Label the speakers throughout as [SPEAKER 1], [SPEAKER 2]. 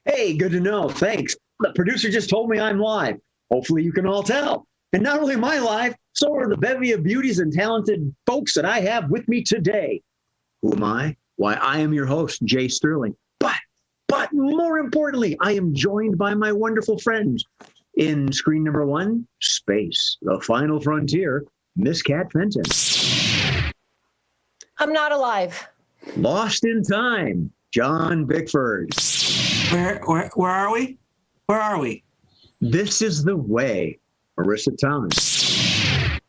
[SPEAKER 1] Hey, good to know. Thanks. The producer just told me I'm live. Hopefully you can all tell. And not only am I live, so are the bevy of beauties and talented folks that I have with me today. Who am I? Why, I am your host, Jay Sterling. But more importantly, I am joined by my wonderful friends in screen number 1, Space, the Final Frontier, Miss Kat Fenton.
[SPEAKER 2] I'm not alive.
[SPEAKER 1] Lost in Time, John Bickford.
[SPEAKER 3] Where are we? Where are we?
[SPEAKER 1] This is the Way, Marissa Thomas.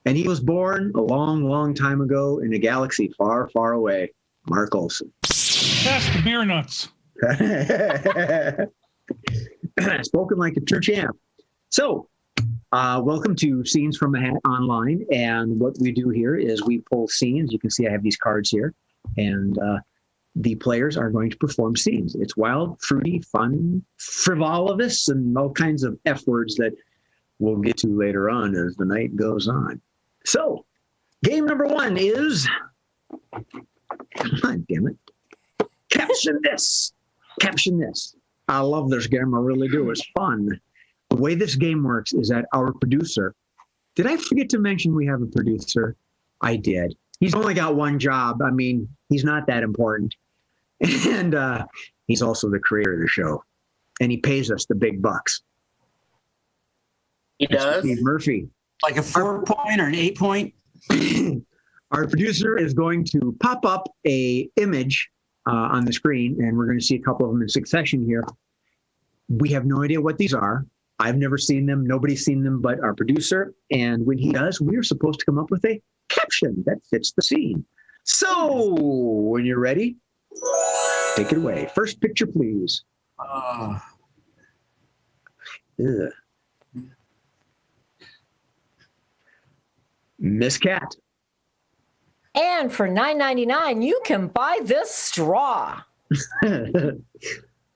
[SPEAKER 1] And he was born a long, long time ago in a galaxy far, far away, Mark Olson.
[SPEAKER 4] That's the beer nuts.
[SPEAKER 1] Spoken like a true champ. So, welcome to Scenes from a Hat Online. And what we do here is we pull scenes. You can see I have these cards here. And the players are going to perform scenes. It's wild, fruity, fun, frivolous, and all kinds of F words that we'll get to later on as the night goes on. So, game number 1 is... Come on, damn it. Caption this. Caption this. I love this game. I really do. It's fun. The way this game works is that our producer... Did I forget to mention we have a producer? I did. He's only got one job. I mean, he's not that important. And he's also the creator of the show. And he pays us the big bucks.
[SPEAKER 5] He does?
[SPEAKER 1] Steve Murphy.
[SPEAKER 3] Like a 4-point or an 8-point?
[SPEAKER 1] Our producer is going to pop up a image on the screen, and we're going to see a couple of them in succession here. We have no idea what these are. I've never seen them. Nobody's seen them but our producer. And when he does, we're supposed to come up with a caption that fits the scene. So, when you're ready, take it away. First picture, please. Miss Cat.
[SPEAKER 2] And for $9.99, you can buy this straw.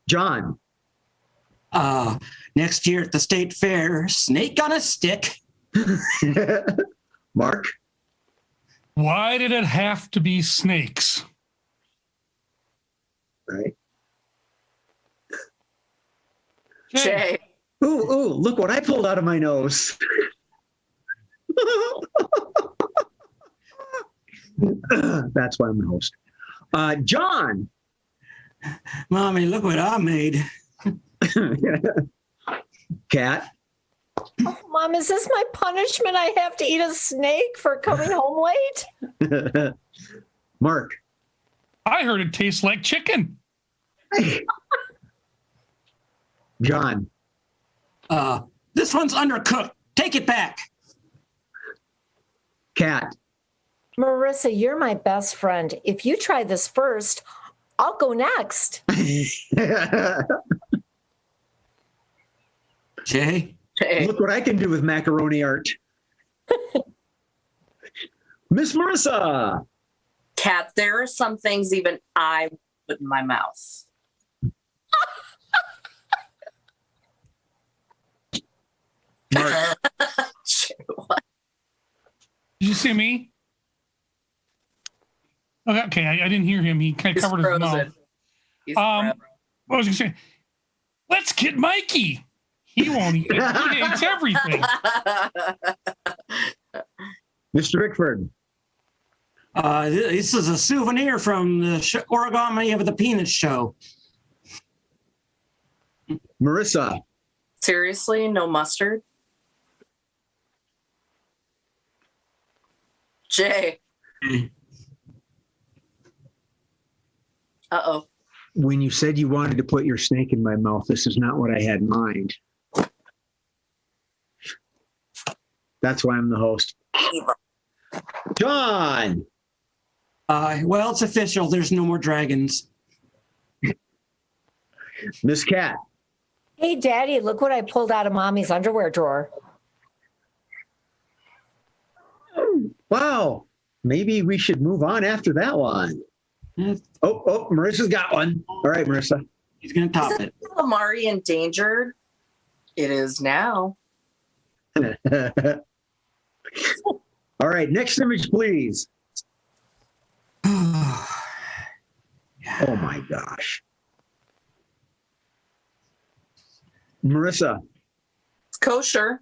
[SPEAKER 1] John.
[SPEAKER 3] Next year at the state fair, snake on a stick.
[SPEAKER 1] Mark.
[SPEAKER 4] Why did it have to be snakes?
[SPEAKER 1] Right.
[SPEAKER 5] Jay.
[SPEAKER 1] Ooh, look what I pulled out of my nose. That's why I'm the host. John.
[SPEAKER 3] Mommy, look what I made.
[SPEAKER 1] Cat.
[SPEAKER 2] Oh, Mom, is this my punishment? I have to eat a snake for coming home late?
[SPEAKER 1] Mark.
[SPEAKER 4] I heard it tastes like chicken.
[SPEAKER 1] John.
[SPEAKER 3] This one's undercooked. Take it back.
[SPEAKER 1] Cat.
[SPEAKER 2] Marissa, you're my best friend. If you try this first, I'll go next.
[SPEAKER 3] Jay.
[SPEAKER 1] Look what I can do with macaroni art. Miss Marissa.
[SPEAKER 5] Kat, there are some things even I put in my mouth.
[SPEAKER 1] Mark.
[SPEAKER 5] What?
[SPEAKER 4] Did you see me? Okay, I didn't hear him. He kind of
[SPEAKER 5] He's
[SPEAKER 4] covered
[SPEAKER 5] frozen.
[SPEAKER 4] his mouth.
[SPEAKER 5] He's
[SPEAKER 4] What was I going to say? Let's get Mikey. He won't eat it. He hates everything.
[SPEAKER 1] Mr. Bickford.
[SPEAKER 3] This is a souvenir from the Origami of the Peanuts show.
[SPEAKER 1] Marissa.
[SPEAKER 5] Seriously, no mustard? Jay. Uh-oh.
[SPEAKER 1] When you said you wanted to put your snake in my mouth, this is not what I had in mind. That's why I'm the host. John.
[SPEAKER 3] Well, it's official. There's no more dragons.
[SPEAKER 1] Miss Cat.
[SPEAKER 2] Hey, Daddy, look what I pulled out of Mommy's underwear drawer.
[SPEAKER 1] Wow. Maybe we should move on after that one. Oh, Marissa's got one. All right, Marissa.
[SPEAKER 3] He's going to top it.
[SPEAKER 5] Amari endangered? It is now.
[SPEAKER 1] All right, next image, please. Oh my gosh. Marissa.
[SPEAKER 5] It's kosher.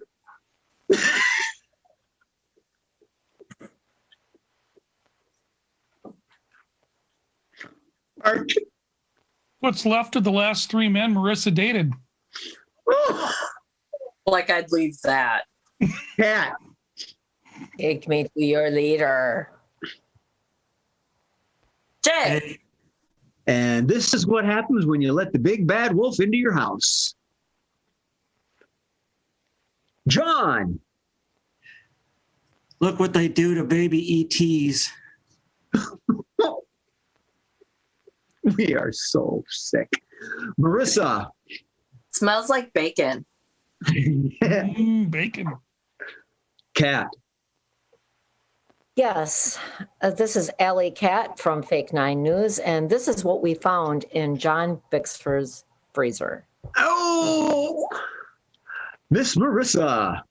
[SPEAKER 1] Mark.
[SPEAKER 4] What's left of the last 3 men Marissa dated?
[SPEAKER 5] Like I'd leave that.
[SPEAKER 1] Cat.
[SPEAKER 2] Take me to your leader.
[SPEAKER 5] Jay.
[SPEAKER 1] And this is what happens when you let the big bad wolf into your house. John.
[SPEAKER 3] Look what they do to baby ETs.
[SPEAKER 1] We are so sick. Marissa.
[SPEAKER 5] Smells like bacon.
[SPEAKER 4] Bacon.
[SPEAKER 1] Cat.
[SPEAKER 2] Yes, this is Allie Cat from Fake 9 News, and this is what we found in John Bixford's freezer.
[SPEAKER 1] Oh, Miss Marissa.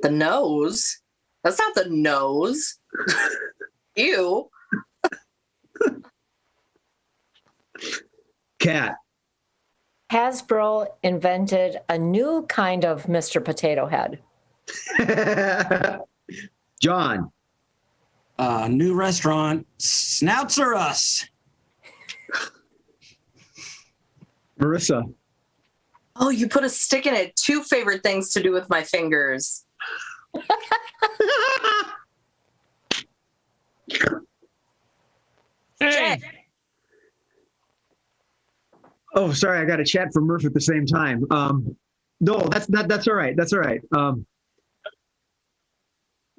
[SPEAKER 5] The nose. That's not the nose. Ew.
[SPEAKER 1] Cat.
[SPEAKER 2] Hasbro invented a new kind of Mr. Potato Head.
[SPEAKER 1] John.
[SPEAKER 3] New restaurant, Snouts or Us.
[SPEAKER 1] Marissa.
[SPEAKER 5] Oh, you put a stick in it. 2 favorite things to do with my fingers.
[SPEAKER 4] Hey,
[SPEAKER 1] Oh, sorry, I got a chat from Murph at the same time. No, that's all right. That's all right. I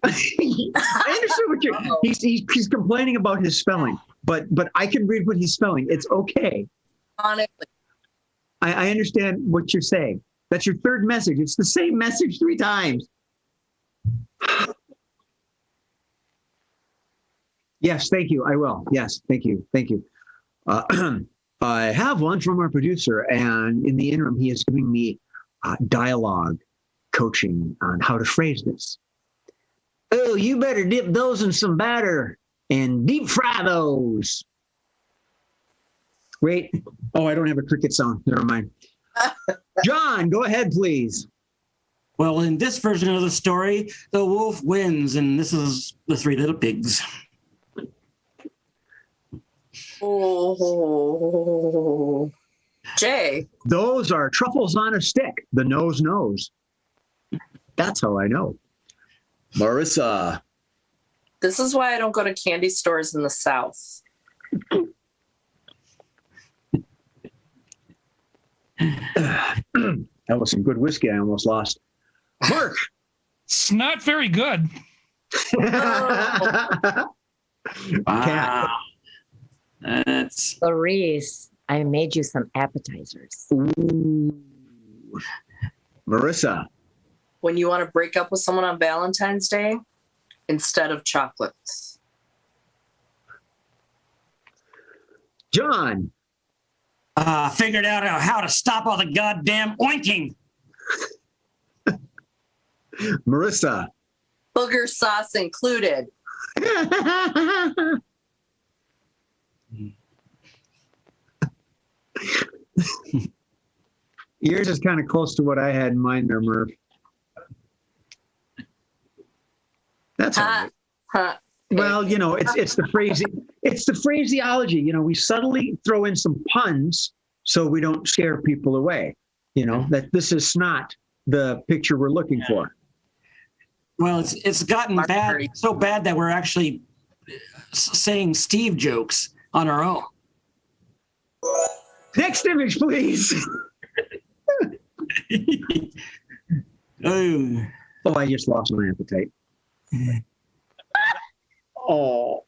[SPEAKER 1] understand what you're. He's complaining about his spelling, but I can read what he's spelling. It's okay.
[SPEAKER 5] Honestly.
[SPEAKER 1] I understand what you're saying. That's your 3rd message. It's the same message 3 times. Yes, thank you. I will. Yes, thank you. Thank you. I have one from our producer, and in the interim, he is giving me dialogue coaching on how to phrase this. Oh, you better dip those in some batter and deep fry those. Wait. Oh, I don't have a cricket sound. Never mind. John, go ahead, please.
[SPEAKER 3] Well, in this version of the story, the wolf wins, and this is the 3 little pigs.
[SPEAKER 5] Oh. Jay.
[SPEAKER 1] Those are truffles on a stick. The nose knows. That's how I know. Marissa.
[SPEAKER 5] This is why I don't go to candy stores in the South.
[SPEAKER 1] That was some good whiskey. I almost lost. Mark.
[SPEAKER 4] it's not very good.
[SPEAKER 1] Cat.
[SPEAKER 3] That's
[SPEAKER 2] Clarice, I made you some appetizers.
[SPEAKER 1] Ooh. Marissa.
[SPEAKER 5] When you want to break up with someone on Valentine's Day, instead of chocolates.
[SPEAKER 1] John.
[SPEAKER 3] figured out how to stop all the goddamn oinking.
[SPEAKER 1] Marissa.
[SPEAKER 5] Booger sauce included.
[SPEAKER 1] Yours is kind of close to what I had in mind there, Murph. That's all right. Well, you know, it's the phrasing, it's the phraseology. You know, we subtly throw in some puns so we don't scare people away. You know, that this is not the picture we're looking for.
[SPEAKER 3] Well, it's gotten bad, so bad that we're actually saying Steve jokes on our own.
[SPEAKER 1] Next image, please.
[SPEAKER 3] Oh,
[SPEAKER 1] I just lost my appetite. Oh.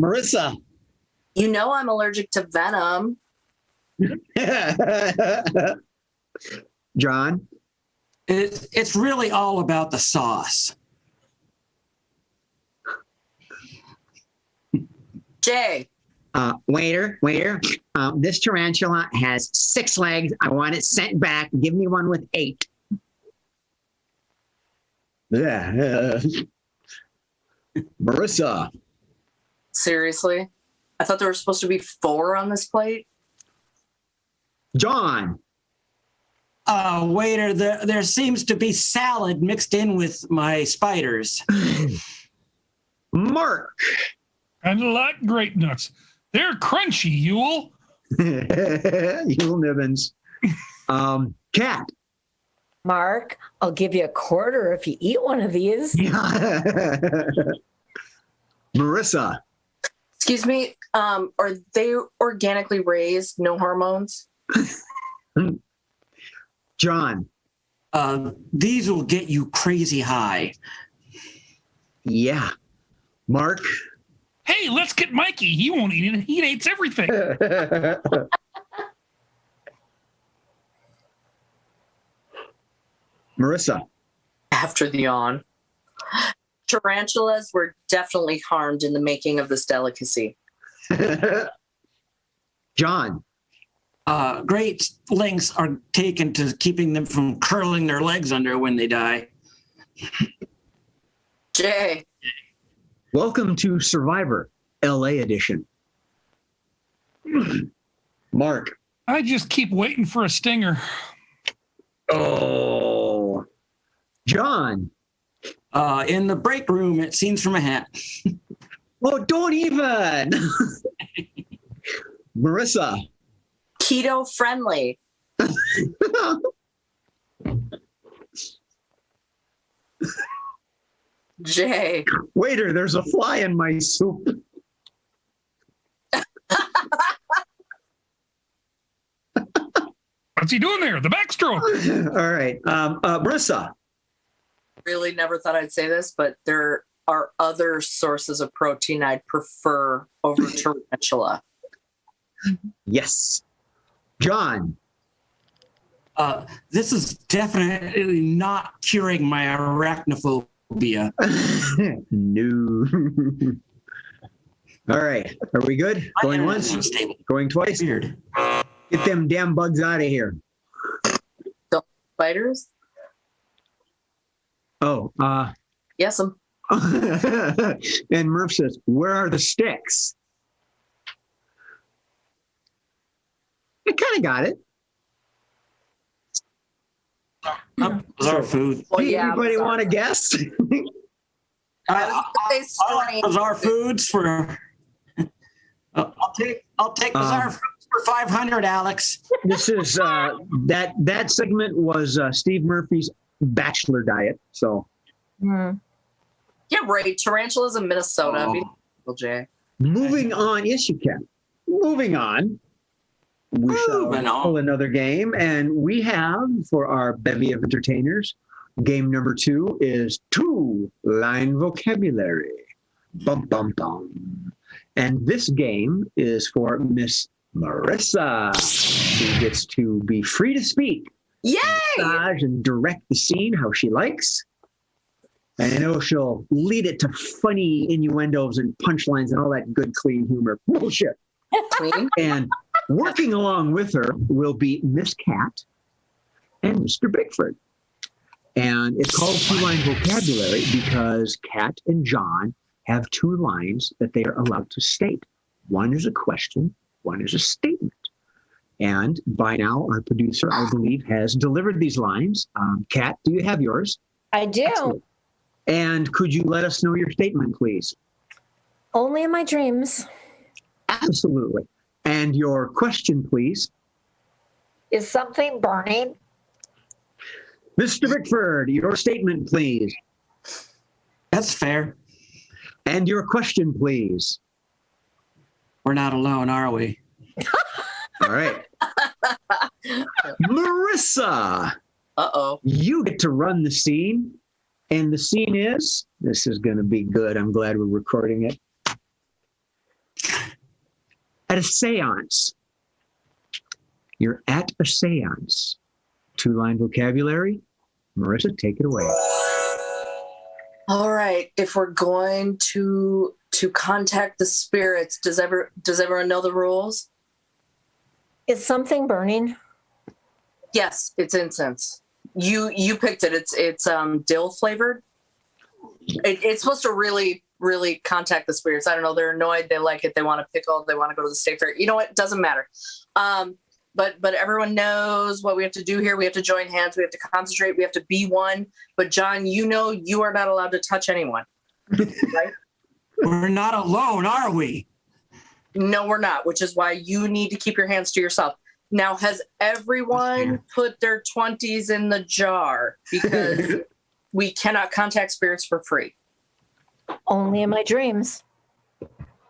[SPEAKER 1] Marissa.
[SPEAKER 5] You know I'm allergic to venom.
[SPEAKER 1] John.
[SPEAKER 3] it's really all about the sauce.
[SPEAKER 5] Jay.
[SPEAKER 1] Waiter, this tarantula has 6 legs. I want it sent back. Give me one with 8. Yeah. Marissa.
[SPEAKER 5] Seriously? I thought there were supposed to be 4 on this plate.
[SPEAKER 1] John.
[SPEAKER 3] Waiter, there seems to be salad mixed in with my spiders.
[SPEAKER 1] Mark.
[SPEAKER 4] Kind of like grape nuts. They're crunchy, Yule.
[SPEAKER 1] Yule Nibbins. Cat.
[SPEAKER 2] Mark, I'll give you a quarter if you eat one of these.
[SPEAKER 1] Marissa.
[SPEAKER 5] Excuse me, are they organically raised, no hormones?
[SPEAKER 1] John.
[SPEAKER 3] These will get you crazy high.
[SPEAKER 1] Yeah. Mark.
[SPEAKER 4] Hey, let's get Mikey. He won't eat it. He hates everything.
[SPEAKER 1] Marissa.
[SPEAKER 5] After the yawn. Tarantulas were definitely harmed in the making of this delicacy.
[SPEAKER 1] John.
[SPEAKER 3] Great lengths are taken to keeping them from curling their legs under when they die.
[SPEAKER 5] Jay.
[SPEAKER 1] Welcome to Survivor, LA edition. Mark.
[SPEAKER 4] I just keep waiting for a stinger.
[SPEAKER 1] Oh. John.
[SPEAKER 3] In the break room at Scenes from a Hat.
[SPEAKER 1] Oh, don't even. Marissa.
[SPEAKER 5] Keto friendly. Jay.
[SPEAKER 1] Waiter, there's a fly in my soup.
[SPEAKER 4] What's he doing there? The backstroke.
[SPEAKER 1] All right. Marissa.
[SPEAKER 5] Really never thought I'd say this, but there are other sources of protein I'd prefer over tarantula.
[SPEAKER 1] Yes. John.
[SPEAKER 3] This is definitely not curing my arachnophobia.
[SPEAKER 1] No. All right. Are we good? Going once?
[SPEAKER 3] Unstable.
[SPEAKER 1] Going twice?
[SPEAKER 3] Weird.
[SPEAKER 1] Get them damn bugs out of here.
[SPEAKER 5] Spiders?
[SPEAKER 1] Oh,
[SPEAKER 5] Yes,
[SPEAKER 1] and Murph says, where are the sticks? I kind of got it.
[SPEAKER 3] That was our food.
[SPEAKER 5] Well, yeah,
[SPEAKER 1] Anybody
[SPEAKER 5] I'm
[SPEAKER 1] want to
[SPEAKER 5] sorry.
[SPEAKER 1] guess?
[SPEAKER 3] Bizarre foods for. I'll take bizarre foods for 500, Alex.
[SPEAKER 1] This is that segment was Steve Murphy's bachelor diet. So
[SPEAKER 5] Yeah, right. Tarantulas in Minnesota.
[SPEAKER 3] Oh.
[SPEAKER 5] Jay.
[SPEAKER 1] moving on, yes, you can. Moving on. We shall pull another game, and we have for our bevy of entertainers. Game number 2 is 2-line vocabulary. Bum bum bum. And this game is for Miss Marissa. She gets to be free to speak.
[SPEAKER 5] Yay!
[SPEAKER 1] Massage and direct the scene how she likes. And I know she'll lead it to funny innuendos and punchlines and all that good, clean humor. Bullshit.
[SPEAKER 5] Clean.
[SPEAKER 1] And working along with her will be Miss Cat and Mr. Bigford. And it's called 2-line vocabulary because Cat and John have 2 lines that they are allowed to state. One is a question, one is a statement. And by now, our producer, I believe, has delivered these lines. Kat, do you have yours?
[SPEAKER 2] I do.
[SPEAKER 1] Excellent. And could you let us know your statement, please?
[SPEAKER 2] Only in my dreams.
[SPEAKER 1] Absolutely. And your question, please?
[SPEAKER 2] Is something burning?
[SPEAKER 1] Mr. Bickford, your statement, please.
[SPEAKER 3] That's fair.
[SPEAKER 1] And your question, please.
[SPEAKER 3] We're not alone, are we?
[SPEAKER 1] All right. Marissa,
[SPEAKER 5] Uh-oh.
[SPEAKER 1] you get to run the scene. And the scene is, this is going to be good. I'm glad we're recording it. At a seance. You're at a seance. 2-line vocabulary. Marissa, take it away.
[SPEAKER 5] All right. If we're going to contact the spirits, does everyone know the rules?
[SPEAKER 2] Is something burning?
[SPEAKER 5] Yes, it's incense. You picked it. It's dill flavored. It's supposed to really really contact the spirits. I don't know. They're annoyed. They like it. They want to pickle. They want to go to the state fair. You know what? It doesn't matter. But everyone knows what we have to do here. We have to join hands. We have to concentrate. We have to be one. But John, you are not allowed to touch anyone. Right?
[SPEAKER 3] We're not alone, are we?
[SPEAKER 5] No, we're not, which is why you need to keep your hands to yourself. Now, has everyone put their 20s in the jar? Because we cannot contact spirits for free.
[SPEAKER 2] Only in my dreams.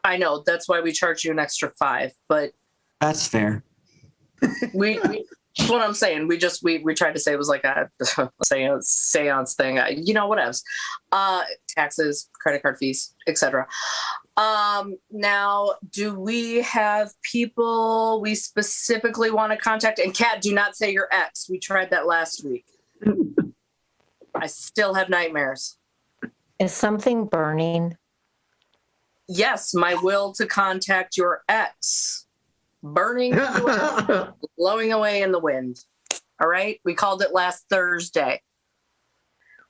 [SPEAKER 5] I know. That's why we charge you an extra $5. But
[SPEAKER 3] that's fair.
[SPEAKER 5] we that's what I'm saying. We tried to say it was like a seance thing. What else? Taxes, credit card fees, etc. Now, do we have people we specifically want to contact? And Kat, do not say your ex. We tried that last week. I still have nightmares.
[SPEAKER 2] Is something burning?
[SPEAKER 5] Yes, my will to contact your ex. Burning, blowing away in the wind. All right? We called it last Thursday.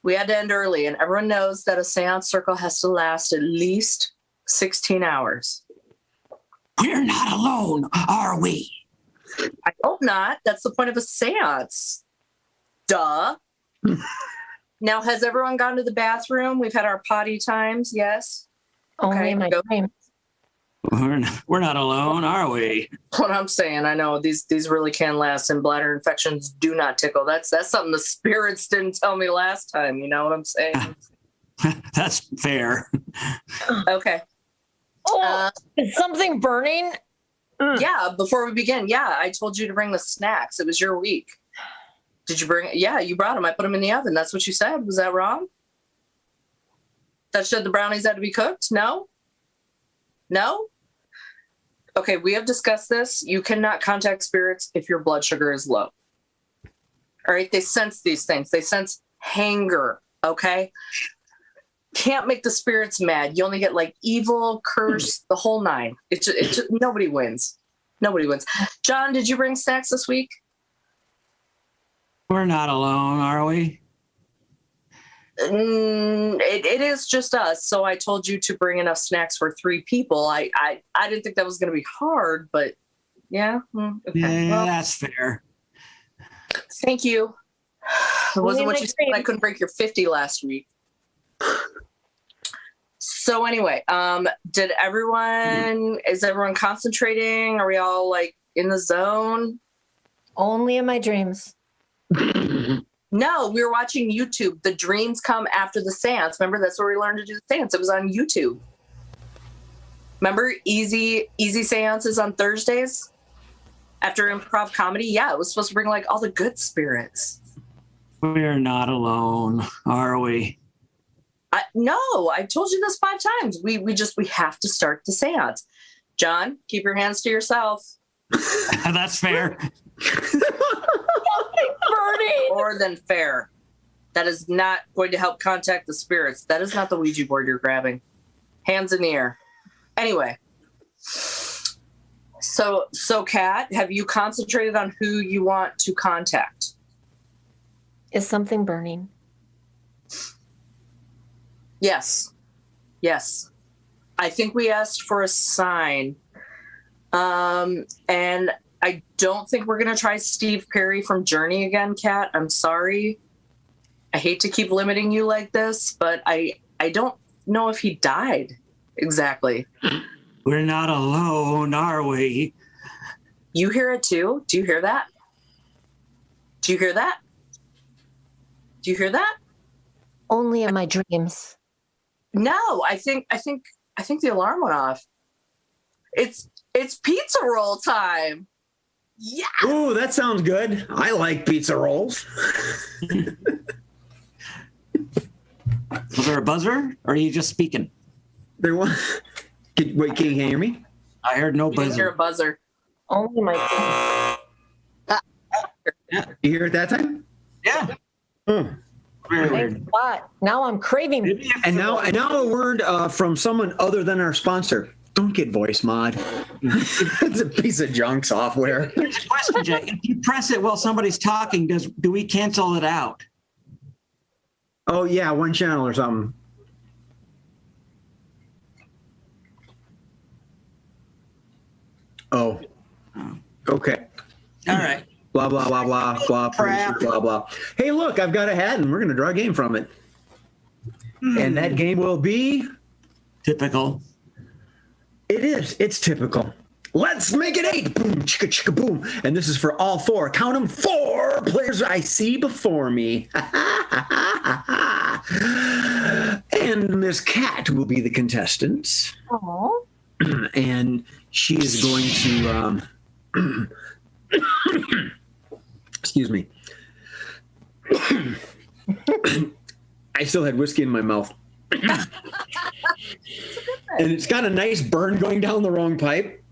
[SPEAKER 5] We had to end early, and everyone knows that a seance circle has to last at least 16 hours.
[SPEAKER 3] We're not alone, are we?
[SPEAKER 5] I hope not. That's the point of a seance. Duh. Now, has everyone gone to the bathroom? We've had our potty times, yes?
[SPEAKER 2] Only in my dreams.
[SPEAKER 3] We're not alone, are we?
[SPEAKER 5] What I'm saying, I know these really can last, and bladder infections do not tickle. That's something the spirits didn't tell me last time. You know what I'm saying?
[SPEAKER 3] That's fair.
[SPEAKER 5] Okay.
[SPEAKER 2] Is something burning?
[SPEAKER 5] Yeah, before we begin, I told you to bring the snacks. It was your week. Did you bring it? Yeah, you brought them. I put them in the oven. That's what you said. Was that wrong? That said the brownies had to be cooked? No? No? Okay, we have discussed this. You cannot contact spirits if your blood sugar is low. All right, they sense these things. They sense hanger, okay? Can't make the spirits mad. You only get like evil, curse, the whole nine. It's just, nobody wins. Nobody wins. John, did you bring snacks this week?
[SPEAKER 3] We're not alone, are we?
[SPEAKER 5] It is just us. So I told you to bring enough snacks for 3 people. I didn't think that was going to be hard, but yeah. Okay.
[SPEAKER 3] Yeah,
[SPEAKER 5] well,
[SPEAKER 3] that's fair.
[SPEAKER 5] Thank you. It wasn't what you said. I couldn't break your 50 last week. So anyway, is everyone concentrating? Are we all like in the zone?
[SPEAKER 2] Only in my dreams.
[SPEAKER 5] No, we were watching YouTube. The dreams come after the seance. Remember, that's where we learned to do the seance. It was on YouTube. Remember easy seances on Thursdays after improv comedy? Yeah, it was supposed to bring like all the good spirits.
[SPEAKER 3] We're not alone, are we?
[SPEAKER 5] No, I told you this 5 times. We have to start the seance. John, keep your hands to yourself.
[SPEAKER 3] That's fair.
[SPEAKER 5] More than fair. That is not going to help contact the spirits. That is not the Ouija board you're grabbing. Hands in the air. Anyway. So Kat, have you concentrated on who you want to contact?
[SPEAKER 2] Is something burning?
[SPEAKER 5] Yes. I think we asked for a sign. And I don't think we're going to try Steve Perry from Journey again, Kat. I'm sorry. I hate to keep limiting you like this, but I don't know if he died exactly.
[SPEAKER 3] We're not alone, are we?
[SPEAKER 5] You hear it too? Do you hear that? Do you hear that? Do you hear that?
[SPEAKER 2] Only in my dreams.
[SPEAKER 5] No, I think the alarm went off. It's pizza roll time. Yeah.
[SPEAKER 1] Ooh, that sounds good. I like pizza rolls.
[SPEAKER 3] Was there a buzzer, or are you just speaking?
[SPEAKER 1] There was. Wait, can you hear me?
[SPEAKER 3] I heard no
[SPEAKER 5] You didn't hear
[SPEAKER 3] buzzer.
[SPEAKER 5] a buzzer.
[SPEAKER 2] Only in my dreams.
[SPEAKER 1] You hear it that time?
[SPEAKER 3] Yeah.
[SPEAKER 1] Oh.
[SPEAKER 3] Very
[SPEAKER 2] Thanks
[SPEAKER 3] weird.
[SPEAKER 2] a lot. Now I'm craving.
[SPEAKER 1] And now a word from someone other than our sponsor. Don't get voice mod. It's a piece of junk software.
[SPEAKER 3] Here's a question, Jay. If you press it while somebody's talking, do we cancel it out?
[SPEAKER 1] Oh yeah, one channel or something. Oh, okay.
[SPEAKER 3] All right.
[SPEAKER 1] Blah, blah, blah, blah, blah,
[SPEAKER 3] Crap.
[SPEAKER 1] blah, blah. Hey, look, I've got a hat and we're going to draw a game from it. And that game will be,
[SPEAKER 3] Typical.
[SPEAKER 1] it is, it's typical. Let's make it 8. Boom, chicka, chicka, boom. And this is for all 4. Count them, 4 players I see before me. And Miss Cat will be the contestant.
[SPEAKER 2] Oh.
[SPEAKER 1] And she is going to, excuse me. I still had whiskey in my mouth. And it's got a nice burn going down the wrong pipe.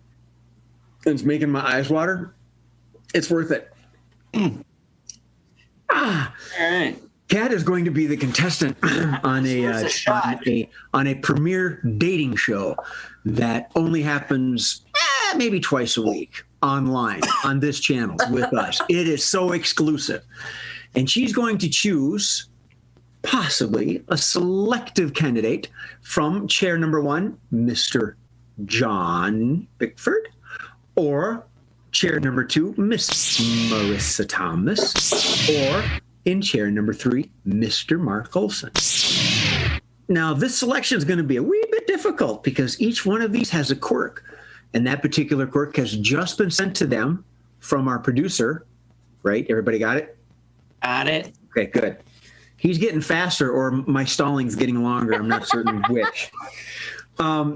[SPEAKER 1] And it's making my eyes water. It's worth it.
[SPEAKER 3] All right.
[SPEAKER 1] Kat is going to be the contestant on a premiere dating show that only happens maybe twice a week online on this channel with us. It is so exclusive. And she's going to choose possibly a selective candidate from chair number 1, Mr. John Bickford, or chair number 2, Miss Marissa Thomas, or in chair number 3, Mr. Mark Olson. Now, this selection is going to be a wee bit difficult because each one of these has a quirk, and that particular quirk has just been sent to them from our producer, right? Everybody got it?
[SPEAKER 3] Got it.
[SPEAKER 1] Okay, good. He's getting faster, or my stalling's getting longer. I'm not certain which.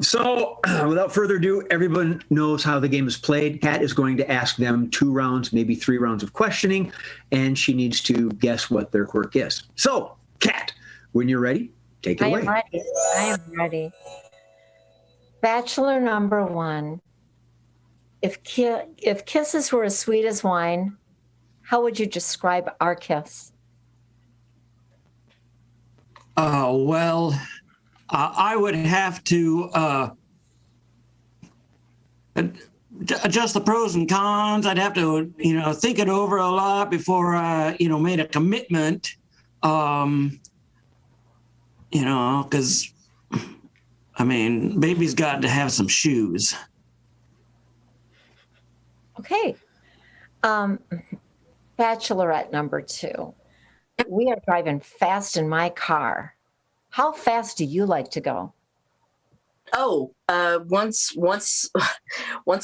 [SPEAKER 1] So without further ado, everyone knows how the game is played. Kat is going to ask them 2 rounds, maybe 3 rounds of questioning, and she needs to guess what their quirk is. So, Kat, when you're ready, take it away.
[SPEAKER 2] I am ready. Bachelor number 1. If kisses were as sweet as wine, how would you describe our kiss?
[SPEAKER 3] Well, I would have to adjust the pros and cons. I'd have to, think it over a lot before I, made a commitment. Because, baby's got to have some shoes.
[SPEAKER 2] Okay. Bachelorette number 2. We are driving fast in my car. How fast do you like to go?
[SPEAKER 5] Oh, once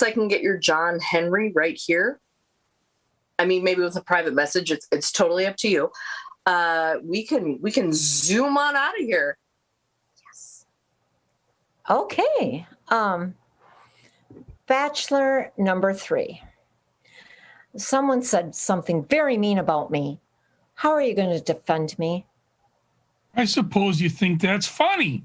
[SPEAKER 5] I can get your John Henry right here. Maybe with a private message. It's totally up to you. We can zoom on out of here. Yes.
[SPEAKER 2] Okay. Bachelor number 3. Someone said something very mean about me. How are you going to defend me?
[SPEAKER 4] I suppose you think that's funny.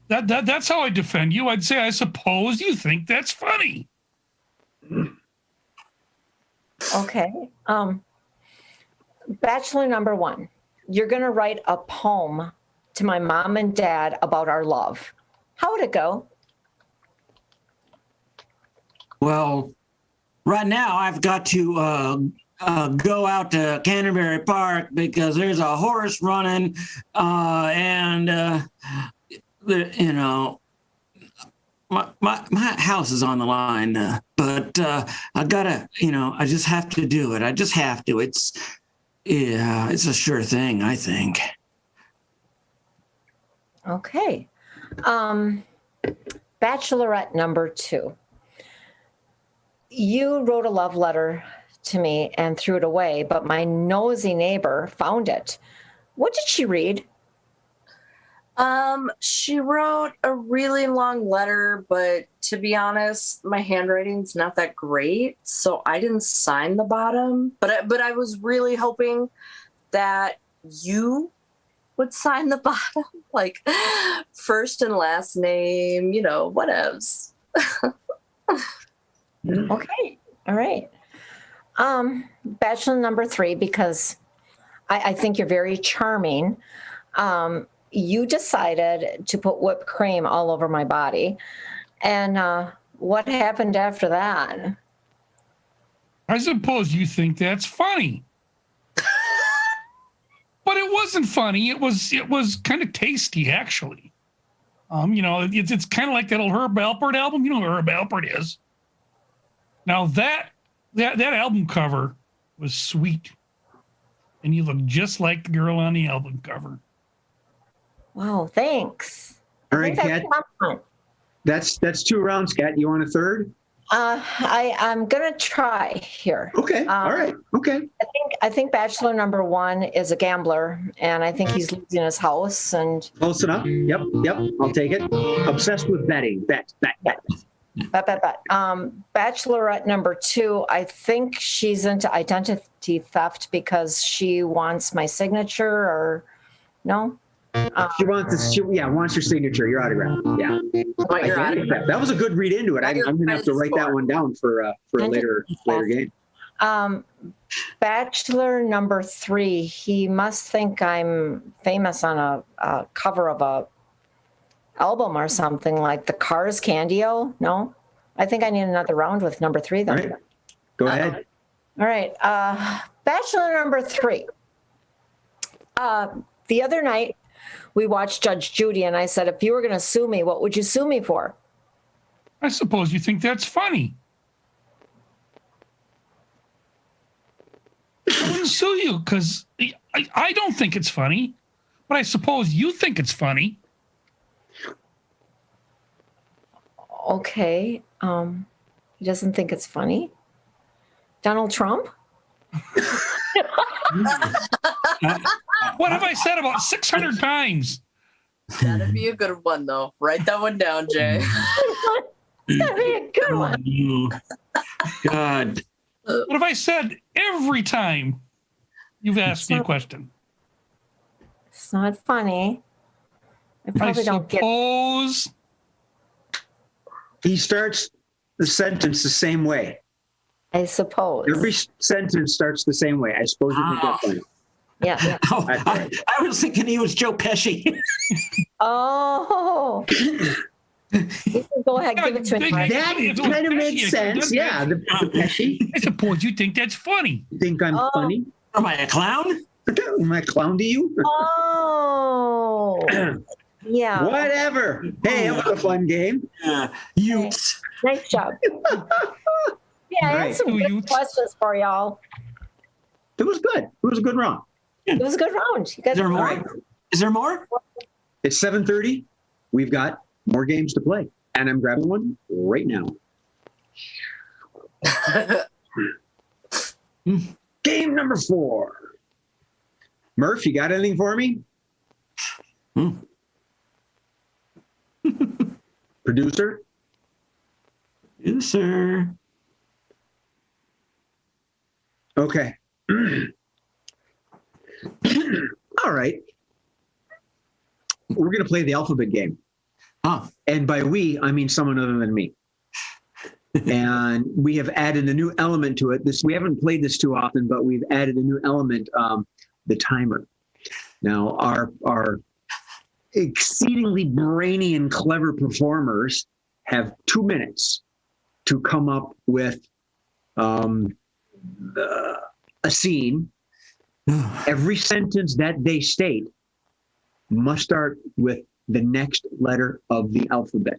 [SPEAKER 4] That's how I defend you. I'd say, I suppose you think that's funny.
[SPEAKER 2] Okay. Bachelor number 1. You're going to write a poem to my mom and dad about our love. How would it go?
[SPEAKER 3] Well, right now I've got to go out to Canterbury Park because there's a horse running, and my house is on the line. But I gotta, I just have to do it. I just have to. It's a sure thing, I think.
[SPEAKER 2] Okay. Bachelorette number 2. You wrote a love letter to me and threw it away, but my nosy neighbor found it. What did she read?
[SPEAKER 5] She wrote a really long letter, but to be honest, my handwriting's not that great, so I didn't sign the bottom. But I was really hoping that you would sign the bottom, like first and last name, whatevs.
[SPEAKER 2] Okay. All right. Bachelor number 3, because I think you're very charming. You decided to put whipped cream all over my body. And what happened after that?
[SPEAKER 4] I suppose you think that's funny. But it wasn't funny. It was kind of tasty, actually. It's kind of like that old Herb Alpert album. You know who Herb Alpert is. Now that album cover was sweet, and you look just like the girl on the album cover.
[SPEAKER 2] Wow, thanks.
[SPEAKER 1] All right, Kat.
[SPEAKER 2] Fun.
[SPEAKER 1] That's 2 rounds, Kat. You want a third?
[SPEAKER 2] I'm gonna try here.
[SPEAKER 1] Okay. All right. Okay.
[SPEAKER 2] I think bachelor number 1 is a gambler, and I think he's losing his house. And
[SPEAKER 1] Close enough. Yep. I'll take it. Obsessed with betting. Bet.
[SPEAKER 2] Bachelorette number 2, I think she's into identity theft because she wants my signature, or no?
[SPEAKER 1] She wants wants your signature, your autograph. Yeah.
[SPEAKER 5] Want your autograph.
[SPEAKER 1] That was a good read into it. I'm going to have to write that one down for a later game.
[SPEAKER 2] Bachelor number 3, he must think I'm famous on a cover of a album or something like the Cars Candy-O. No? I think I need another round with number 3 then.
[SPEAKER 1] All right. Go ahead.
[SPEAKER 2] All right. Bachelor number 3. The other night, we watched Judge Judy, and I said, if you were going to sue me, what would you sue me for?
[SPEAKER 4] I suppose you think that's funny. I wouldn't sue you because I don't think it's funny, but I suppose you think it's funny.
[SPEAKER 2] Okay. He doesn't think it's funny. Donald Trump?
[SPEAKER 4] What have I said about 600 times?
[SPEAKER 5] That'd be a good one, though. Write that one down, Jay.
[SPEAKER 2] That'd be a good one.
[SPEAKER 3] God.
[SPEAKER 4] What have I said every time you've asked me a question?
[SPEAKER 2] It's not funny. I probably don't get.
[SPEAKER 4] Suppose
[SPEAKER 1] He starts the sentence the same way.
[SPEAKER 2] I suppose.
[SPEAKER 1] Every sentence starts the same way. I suppose you think that's funny.
[SPEAKER 2] Yeah.
[SPEAKER 3] Oh, I was thinking he was Joe Pesci.
[SPEAKER 2] Oh. You can go ahead, give it to him. Mike.
[SPEAKER 1] That kind of makes sense. Yeah, the Pesci.
[SPEAKER 4] I suppose you think that's funny.
[SPEAKER 1] You think I'm funny?
[SPEAKER 3] Am I a clown?
[SPEAKER 1] Am I a clown to you?
[SPEAKER 2] Oh. Yeah.
[SPEAKER 1] Whatever. Hey, it was a fun game.
[SPEAKER 3] Utes.
[SPEAKER 2] Nice job. Yeah, I had some good questions for y'all.
[SPEAKER 1] It was good. It was a good round.
[SPEAKER 2] It was a good round. You guys
[SPEAKER 3] Is there more?
[SPEAKER 1] Right.
[SPEAKER 3] Is there more?
[SPEAKER 1] It's 7:30. We've got more games to play, and I'm grabbing one right now. Game number 4. Murph, you got anything for me? Producer?
[SPEAKER 3] Yes, sir.
[SPEAKER 1] Okay. All right. We're going to play the alphabet game.
[SPEAKER 3] Huh.
[SPEAKER 1] And by we, I mean someone other than me. And we have added a new element to it. We haven't played this too often, but we've added a new element, the timer. Now, our exceedingly brainy and clever performers have 2 minutes to come up with a scene. Every sentence that they state must start with the next letter of the alphabet,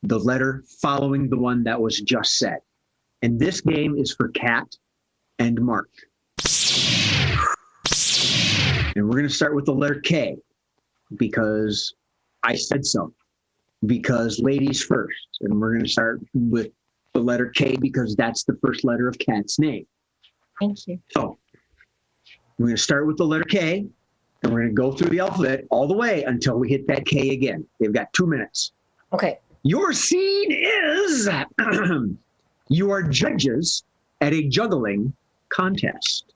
[SPEAKER 1] the letter following the one that was just said. And this game is for Kat and Mark. And we're going to start with the letter K because I said so. Because ladies first. And we're going to start with the letter K because that's the first letter of Kat's name.
[SPEAKER 2] Thank you.
[SPEAKER 1] So we're going to start with the letter K, and we're going to go through the alphabet all the way until we hit that K again. They've got 2 minutes.
[SPEAKER 2] Okay.
[SPEAKER 1] Your scene is you are judges at a juggling contest.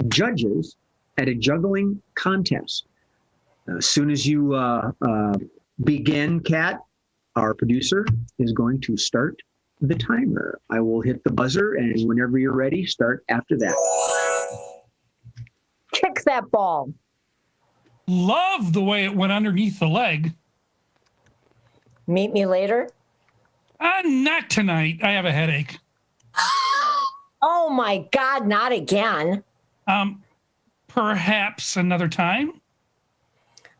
[SPEAKER 1] Judges at a juggling contest. As soon as you begin, Kat, our producer is going to start the timer. I will hit the buzzer, and whenever you're ready, start after that.
[SPEAKER 2] Kick that ball.
[SPEAKER 4] Love the way it went underneath the leg.
[SPEAKER 2] Meet me later.
[SPEAKER 4] Not tonight. I have a headache.
[SPEAKER 2] Oh my God, not again.
[SPEAKER 4] Perhaps another time.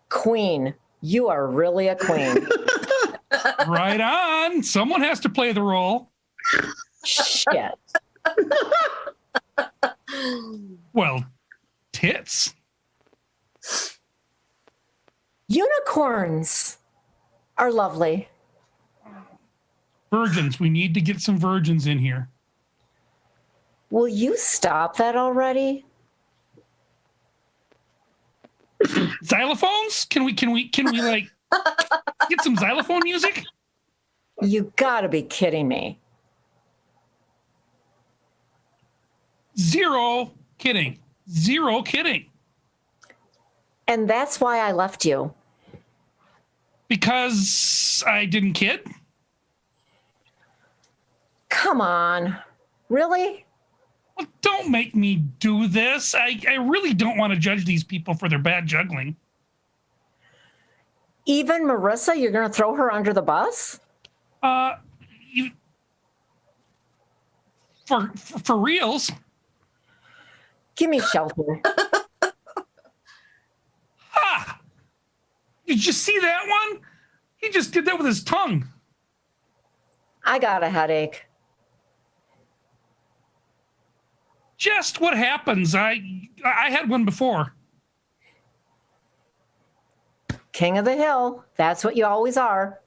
[SPEAKER 2] Queen. You are really a queen.
[SPEAKER 4] Right on. Someone has to play the role.
[SPEAKER 2] Shit.
[SPEAKER 4] Well, tits.
[SPEAKER 2] Unicorns are lovely.
[SPEAKER 4] Virgins. We need to get some virgins in here.
[SPEAKER 2] Will you stop that already?
[SPEAKER 4] Xylophones? Can we like get some xylophone music?
[SPEAKER 2] You gotta be kidding me.
[SPEAKER 4] Zero kidding. Zero kidding.
[SPEAKER 2] And that's why I left you.
[SPEAKER 4] Because I didn't kid?
[SPEAKER 2] Come on. Really?
[SPEAKER 4] Well, don't make me do this. I really don't want to judge these people for their bad juggling.
[SPEAKER 2] Even Marissa, you're gonna throw her under the bus?
[SPEAKER 4] You for reals?
[SPEAKER 2] Give me shelter.
[SPEAKER 4] Ha! Did you see that one? He just did that with his tongue.
[SPEAKER 2] I got a headache.
[SPEAKER 4] Just what happens. I had one before.
[SPEAKER 2] King of the hill. That's what you always are.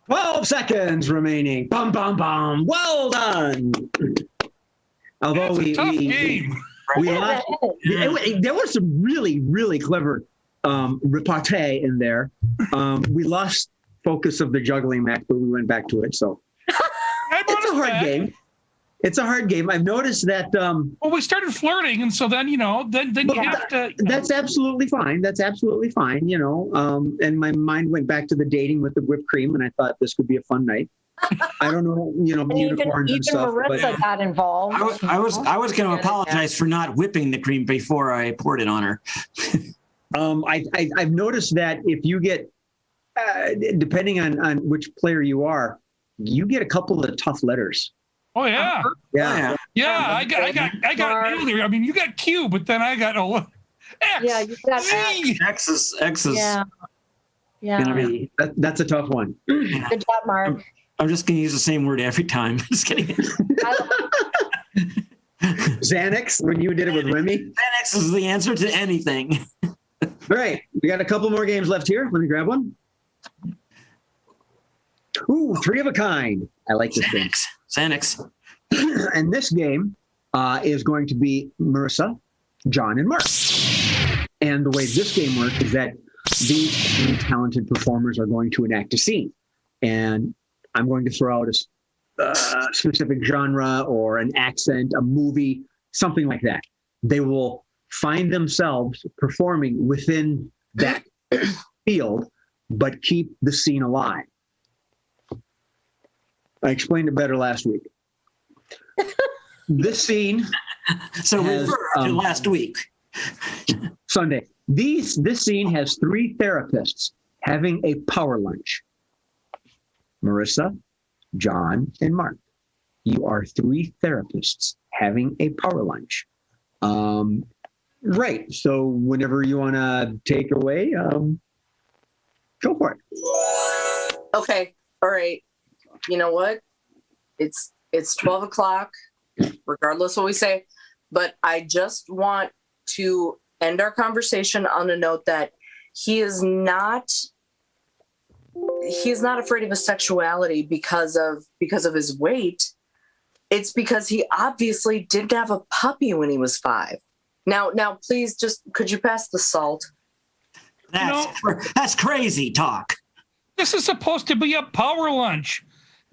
[SPEAKER 1] 12 seconds remaining. Bum, bum, bum. Well done. Although
[SPEAKER 4] That's a tough game.
[SPEAKER 1] we lost. There was some really, really clever repartee in there. We lost focus of the juggling match, but we went back to it. So it's a hard game. It's a hard game. I've noticed that.
[SPEAKER 4] Well, we started flirting, and so then then you have to.
[SPEAKER 1] That's absolutely fine. That's absolutely fine. And my mind went back to the dating with the whipped cream, and I thought this could be a fun night. I don't know, unicorns and stuff.
[SPEAKER 2] Marissa got involved.
[SPEAKER 3] I was going to apologize for not whipping the cream before I poured it on her.
[SPEAKER 1] I've noticed that if you get, depending on which player you are, you get a couple of tough letters.
[SPEAKER 4] Oh yeah. Yeah. I got nailed there. I mean, you got Q, but then I got X.
[SPEAKER 2] Yeah, you got
[SPEAKER 3] X is
[SPEAKER 2] Yeah.
[SPEAKER 3] gonna be.
[SPEAKER 1] That's a tough one.
[SPEAKER 2] Good job, Mark.
[SPEAKER 3] I'm just gonna use the same word every time. Just kidding.
[SPEAKER 1] Xanax, when you did it with Remy.
[SPEAKER 3] Xanax is the answer to anything.
[SPEAKER 1] All right, we got a couple more games left here. Let me grab one. Ooh, three of a kind. I like this game.
[SPEAKER 3] Xanax.
[SPEAKER 1] And this game is going to be Marissa, John, and Mark. And the way this game works is that these talented performers are going to enact a scene. And I'm going to throw out a specific genre or an accent, a movie, something like that. They will find themselves performing within that field, but keep the scene alive. I explained it better last week. This scene.
[SPEAKER 3] So refer to last week.
[SPEAKER 1] Sunday. This scene has three therapists having a power lunch. Marissa, John, and Mark. You are three therapists having a power lunch. Right. So whenever you want to take away, go for it.
[SPEAKER 5] Okay. All right. You know what? It's 12 o'clock, regardless what we say. But I just want to end our conversation on a note that he is not afraid of his sexuality because of his weight. It's because he obviously didn't have a puppy when he was 5. Now, please, just could you pass the salt?
[SPEAKER 3] That's crazy talk.
[SPEAKER 4] This is supposed to be a power lunch.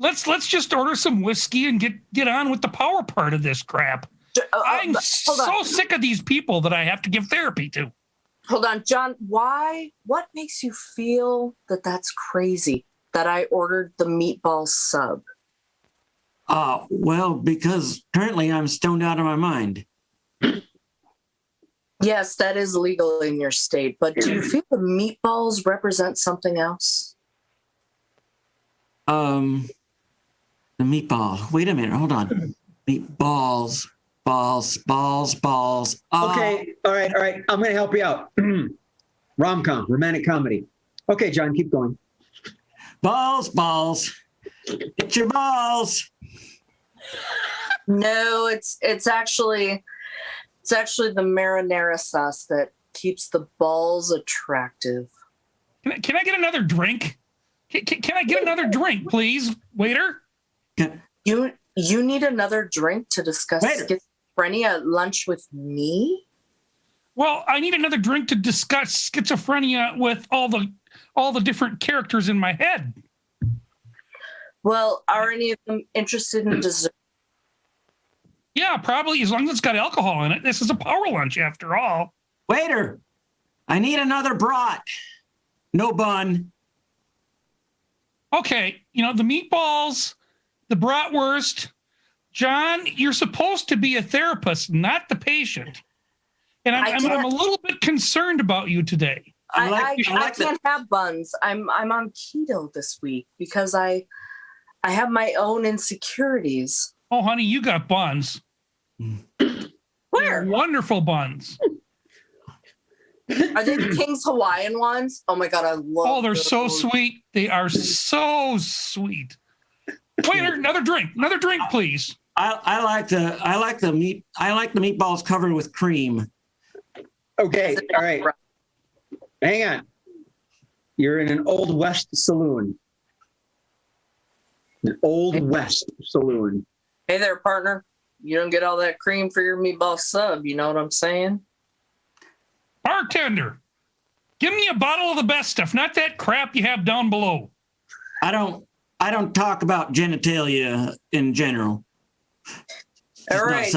[SPEAKER 4] Let's just order some whiskey and get on with the power part of this crap. I'm so sick of these people that I have to give therapy to.
[SPEAKER 5] Hold on, John. What makes you feel that that's crazy that I ordered the meatball sub?
[SPEAKER 3] Well, because currently I'm stoned out of my mind.
[SPEAKER 5] Yes, that is legal in your state, but do you feel the meatballs represent something else?
[SPEAKER 3] The meatball. Wait a minute. Hold on. Meatballs. Balls.
[SPEAKER 1] Okay. All right. I'm going to help you out. Rom-com, romantic comedy. Okay, John, keep going.
[SPEAKER 3] Balls, balls. Get your balls.
[SPEAKER 5] No, it's actually the marinara sauce that keeps the balls attractive.
[SPEAKER 4] Can I get another drink? Can I get another drink, please, waiter?
[SPEAKER 5] You need another drink to discuss schizophrenia at lunch with me?
[SPEAKER 4] Well, I need another drink to discuss schizophrenia with all the different characters in my head.
[SPEAKER 5] Well, are any of them interested in dessert?
[SPEAKER 4] Yeah, probably, as long as it's got alcohol in it. This is a power lunch, after all.
[SPEAKER 3] Waiter, I need another brat. No bun.
[SPEAKER 4] Okay, the meatballs, the bratwurst. John, you're supposed to be a therapist, not the patient. And I'm a little bit concerned about you today.
[SPEAKER 5] I can't have buns. I'm on keto this week because I have my own insecurities.
[SPEAKER 4] Oh, honey, you got buns.
[SPEAKER 5] Where?
[SPEAKER 4] They're wonderful buns.
[SPEAKER 5] Are they the King's Hawaiian ones? Oh my God, I love.
[SPEAKER 4] Oh, they're so sweet. They are so sweet. Waiter, another drink, please.
[SPEAKER 3] I like the meatballs covered with cream.
[SPEAKER 1] Okay, all right. Hang on. You're in an Old West saloon. An Old West saloon.
[SPEAKER 5] Hey there, partner. You don't get all that cream for your meatball sub. You know what I'm saying?
[SPEAKER 4] Bartender, give me a bottle of the best stuff, not that crap you have down below.
[SPEAKER 3] I don't talk about genitalia in general.
[SPEAKER 5] All right.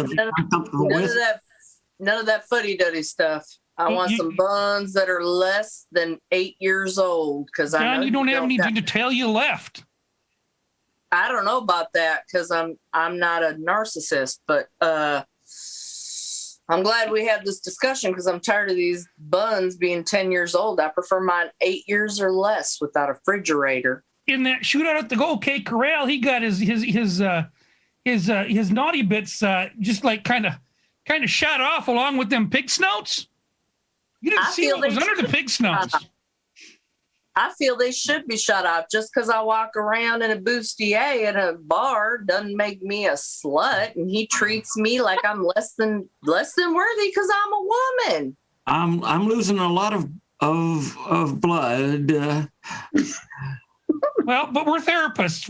[SPEAKER 5] None of that fuddy-duddy stuff. I want some buns that are less than 8 years old because I know
[SPEAKER 4] you don't have any genitalia left.
[SPEAKER 5] I don't know about that because I'm not a narcissist, but I'm glad we had this discussion because I'm tired of these buns being 10 years old. I prefer mine 8 years or less without a refrigerator.
[SPEAKER 4] In that shootout at the OK Corral, he got his naughty bits just like kind of shot off along with them pig snouts. You didn't see what was under the pig snouts.
[SPEAKER 5] I feel they should be shut off. Just because I walk around in a bustier in a bar doesn't make me a slut, and he treats me like I'm less than worthy because I'm a woman.
[SPEAKER 3] I'm losing a lot of blood.
[SPEAKER 4] Well, but we're therapists.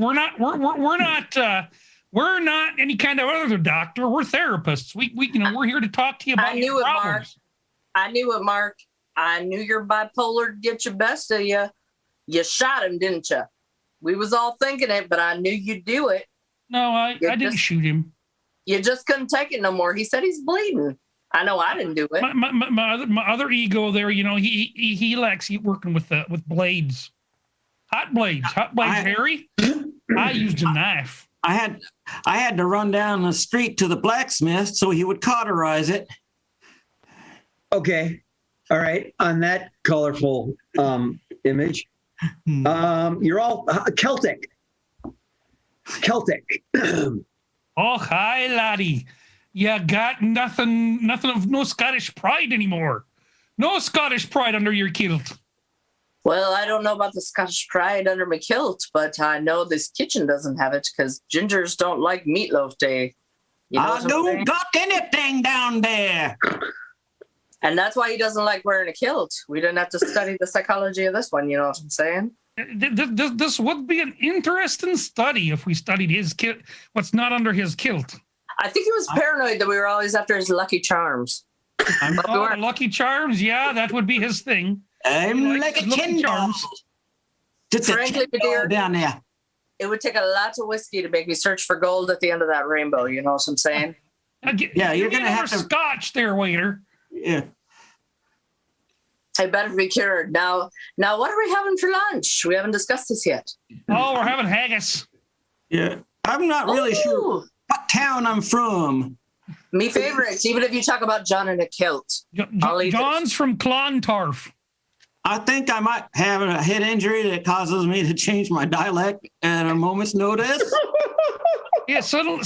[SPEAKER 4] We're not any kind of other doctor. We're therapists. We're here to talk to you about your problems.
[SPEAKER 5] I knew it, Mark. I knew your bipolar to get the best of you. You shot him, didn't you? We was all thinking it, but I knew you'd do it.
[SPEAKER 4] No, I didn't shoot him.
[SPEAKER 5] You just couldn't take it no more. He said he's bleeding. I know I didn't do it.
[SPEAKER 4] My other ego there, he likes working with blades. Hot blades, Harry. I used a knife.
[SPEAKER 3] I had to run down the street to the blacksmith so he would cauterize it.
[SPEAKER 1] Okay. All right. On that colorful image, you're all Celtic.
[SPEAKER 4] Oh, hi, laddie. You got nothing of no Scottish pride anymore. No Scottish pride under your kilt.
[SPEAKER 5] Well, I don't know about the Scottish pride under my kilt, but I know this kitchen doesn't have it because gingers don't like meatloaf day.
[SPEAKER 3] I don't got anything down there.
[SPEAKER 5] And that's why he doesn't like wearing a kilt. We didn't have to study the psychology of this one, you know what I'm saying?
[SPEAKER 4] This would be an interesting study if we studied his kilt, what's not under his kilt.
[SPEAKER 5] I think he was paranoid that we were always after his Lucky Charms.
[SPEAKER 4] Lucky Charms, yeah, that would be his thing.
[SPEAKER 3] I'm like a tin charms.
[SPEAKER 5] Frankly, dear,
[SPEAKER 3] down there.
[SPEAKER 5] It would take a lot of whiskey to make me search for gold at the end of that rainbow, you know what I'm saying?
[SPEAKER 3] Yeah, you're going to have to...
[SPEAKER 4] Scotch there, waiter.
[SPEAKER 3] Yeah.
[SPEAKER 5] I better be cured. Now, what are we having for lunch? We haven't discussed this yet.
[SPEAKER 4] Oh, we're having haggis.
[SPEAKER 3] Yeah. I'm not really sure what town I'm from.
[SPEAKER 5] Me favorites, even if you talk about John in a kilt.
[SPEAKER 4] John's from Clontarf.
[SPEAKER 3] I think I might have a head injury that causes me to change my dialect at a moment's notice.
[SPEAKER 4] Yeah, suddenly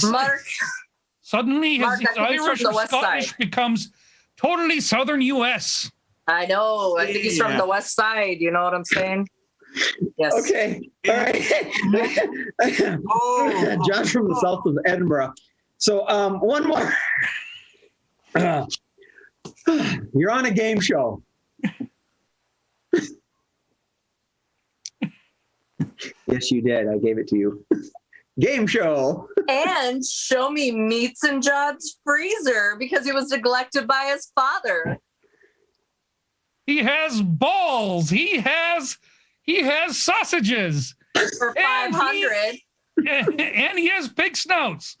[SPEAKER 4] his Irish or Scottish becomes totally Southern U.S.
[SPEAKER 5] I know. I think he's from
[SPEAKER 3] Yeah.
[SPEAKER 5] the west side. You know what I'm saying? Yes.
[SPEAKER 1] Okay. All right.
[SPEAKER 3] Oh,
[SPEAKER 1] John's from the south of Edinburgh. So one more. You're on a game show. Yes, you did. I gave it to you. Game show.
[SPEAKER 5] And show me meats in John's freezer because he was neglected by his father.
[SPEAKER 4] He has balls. He has sausages.
[SPEAKER 5] For
[SPEAKER 4] And
[SPEAKER 5] 500.
[SPEAKER 4] And he has pig snouts.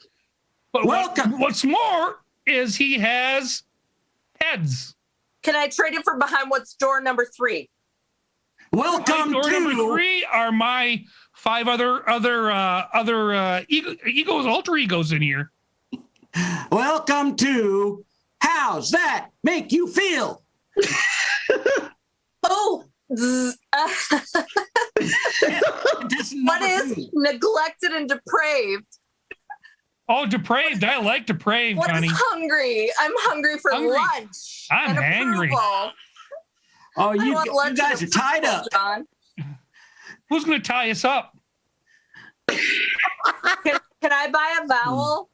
[SPEAKER 4] But
[SPEAKER 3] Welcome.
[SPEAKER 4] what's more is he has heads.
[SPEAKER 5] Can I trade it for behind what's door number 3?
[SPEAKER 3] welcome
[SPEAKER 4] Door number
[SPEAKER 3] to
[SPEAKER 4] 3 are my 5 other egos, alter egos in here.
[SPEAKER 3] How's that make you feel?
[SPEAKER 5] Oh, what is neglected and depraved?
[SPEAKER 4] Oh, depraved. I like depraved,
[SPEAKER 5] What
[SPEAKER 4] honey.
[SPEAKER 5] is hungry? I'm hungry for
[SPEAKER 4] Hungry.
[SPEAKER 5] lunch.
[SPEAKER 4] I'm
[SPEAKER 5] and
[SPEAKER 4] hangry.
[SPEAKER 5] approval.
[SPEAKER 3] Oh,
[SPEAKER 5] I
[SPEAKER 3] you
[SPEAKER 5] want lunch
[SPEAKER 3] guys are
[SPEAKER 5] and
[SPEAKER 3] tied
[SPEAKER 5] approval,
[SPEAKER 3] up.
[SPEAKER 5] John.
[SPEAKER 4] Who's going to tie us up?
[SPEAKER 5] Can I buy a vowel?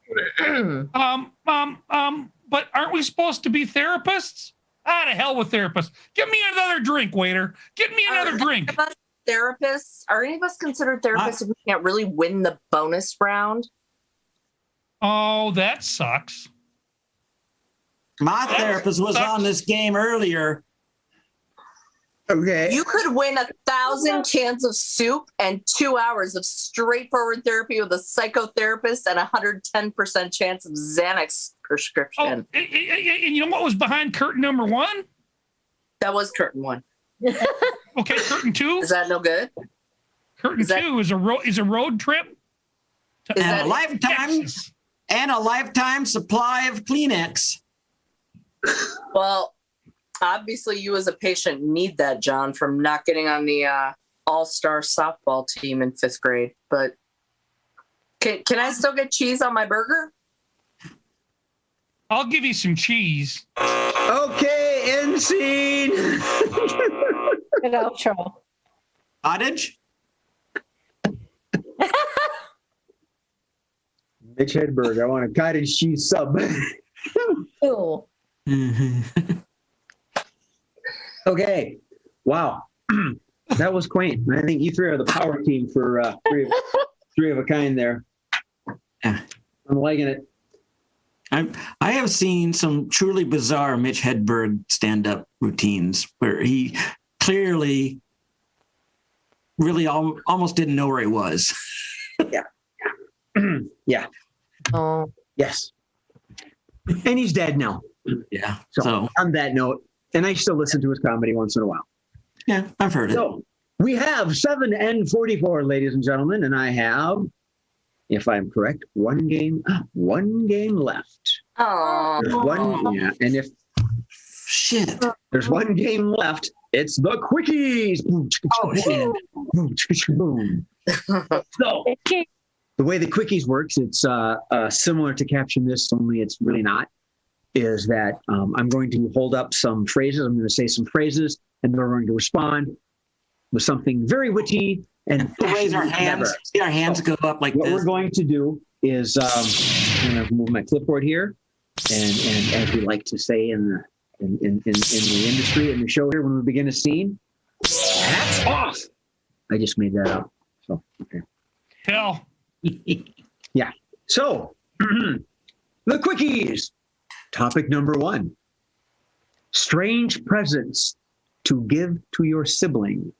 [SPEAKER 4] But aren't we supposed to be therapists? Ah, to hell with therapists. Give me another drink, waiter. Give me another drink.
[SPEAKER 5] Of us therapists, are any of us considered therapists if we can't really win the bonus round?
[SPEAKER 4] Oh, that sucks.
[SPEAKER 3] My therapist was on this game earlier.
[SPEAKER 1] Okay.
[SPEAKER 5] You could win 1,000 cans of soup and 2 hours of straightforward therapy with a psychotherapist and 110% chance of Xanax
[SPEAKER 4] Oh,
[SPEAKER 5] prescription.
[SPEAKER 4] and you know what was behind curtain number 1?
[SPEAKER 5] That was curtain 1.
[SPEAKER 4] Okay, curtain 2.
[SPEAKER 5] Is that no good?
[SPEAKER 4] Curtain
[SPEAKER 5] is that-
[SPEAKER 4] 2 is a road trip. To
[SPEAKER 5] Is
[SPEAKER 3] And
[SPEAKER 5] that-
[SPEAKER 3] a lifetime
[SPEAKER 4] Texas.
[SPEAKER 3] supply of Kleenex.
[SPEAKER 5] Well, obviously you as a patient need that, John, from not getting on the all-star softball team in 5th grade. But can I still get cheese on my burger?
[SPEAKER 4] I'll give you some cheese.
[SPEAKER 1] Okay, end scene.
[SPEAKER 2] Good outro.
[SPEAKER 3] Cottage?
[SPEAKER 1] Mitch Hedberg, I want a cottage cheese sub.
[SPEAKER 2] Ooh.
[SPEAKER 1] Okay. Wow. That was quaint. I think you three are the power team for three of a kind there.
[SPEAKER 3] Yeah.
[SPEAKER 1] I'm liking it.
[SPEAKER 3] I have seen some truly bizarre Mitch Hedberg stand-up routines where he clearly really almost didn't know where he was.
[SPEAKER 1] Yeah.
[SPEAKER 2] Oh.
[SPEAKER 1] Yes. And he's dead now.
[SPEAKER 3] Yeah.
[SPEAKER 1] So,
[SPEAKER 3] So
[SPEAKER 1] on that note, and I still listen to his comedy once in a while.
[SPEAKER 3] yeah, I've heard it.
[SPEAKER 1] So we have 7 and 44, ladies and gentlemen, and I have, if I'm correct, one game left.
[SPEAKER 5] Oh,
[SPEAKER 1] Yeah, and if
[SPEAKER 3] Shit.
[SPEAKER 1] there's one game left, it's the quickies.
[SPEAKER 3] Oh, shit.
[SPEAKER 1] So the way the quickies works, it's similar to Caption This, only it's really not, is that I'm going to hold up some phrases. I'm going to say some phrases, and we're going to respond with something very witty and
[SPEAKER 3] Raise our hands.
[SPEAKER 1] clever.
[SPEAKER 3] See our hands go up like
[SPEAKER 1] What
[SPEAKER 3] this.
[SPEAKER 1] we're going to do is I'm going to move my clipboard here, and as we like to say in the industry, in the show here, when we begin a scene, hats off. I just made that up. So okay.
[SPEAKER 4] Hell.
[SPEAKER 1] So the quickies. Topic number 1. Strange presents to give to your sibling.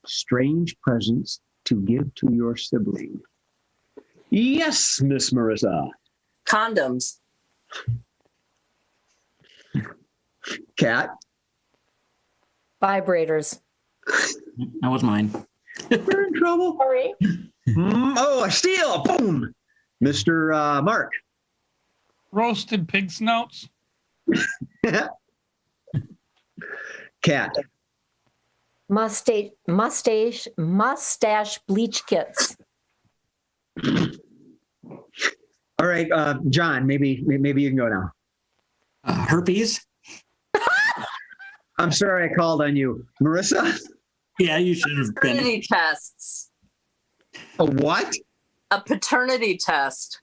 [SPEAKER 1] Strange presents to give to your sibling. Yes, Miss Marissa.
[SPEAKER 5] condoms.
[SPEAKER 1] Cat.
[SPEAKER 2] Vibrators.
[SPEAKER 3] That was mine.
[SPEAKER 1] We're in trouble.
[SPEAKER 2] Sorry.
[SPEAKER 1] Oh, a steal. Boom. Mr. Mark.
[SPEAKER 4] Roasted pig snouts.
[SPEAKER 1] Cat.
[SPEAKER 2] Mustache bleach kits.
[SPEAKER 1] All right, John, maybe you can go now.
[SPEAKER 3] Herpes.
[SPEAKER 1] I'm sorry I called on you. Marissa?
[SPEAKER 3] Yeah, you should have been.
[SPEAKER 5] Paternity tests.
[SPEAKER 1] A what?
[SPEAKER 5] A paternity test.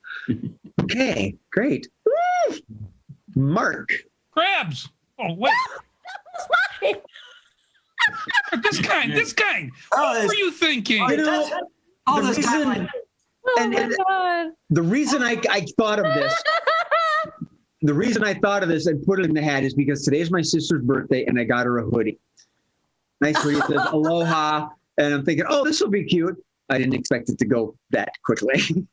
[SPEAKER 1] Okay, great. Woo! Mark.
[SPEAKER 4] Crabs. Oh, wait. This kind.
[SPEAKER 3] Oh,
[SPEAKER 4] What were you thinking?
[SPEAKER 1] You know,
[SPEAKER 3] all
[SPEAKER 1] the
[SPEAKER 3] this
[SPEAKER 1] reason-
[SPEAKER 3] time.
[SPEAKER 1] and the reason I thought of this, the reason I thought of this and put it in the hat is because today's my sister's birthday and I got her a hoodie. Nice hoodie. It says Aloha. And I'm thinking, oh, this will be cute. I didn't expect it to go that quickly.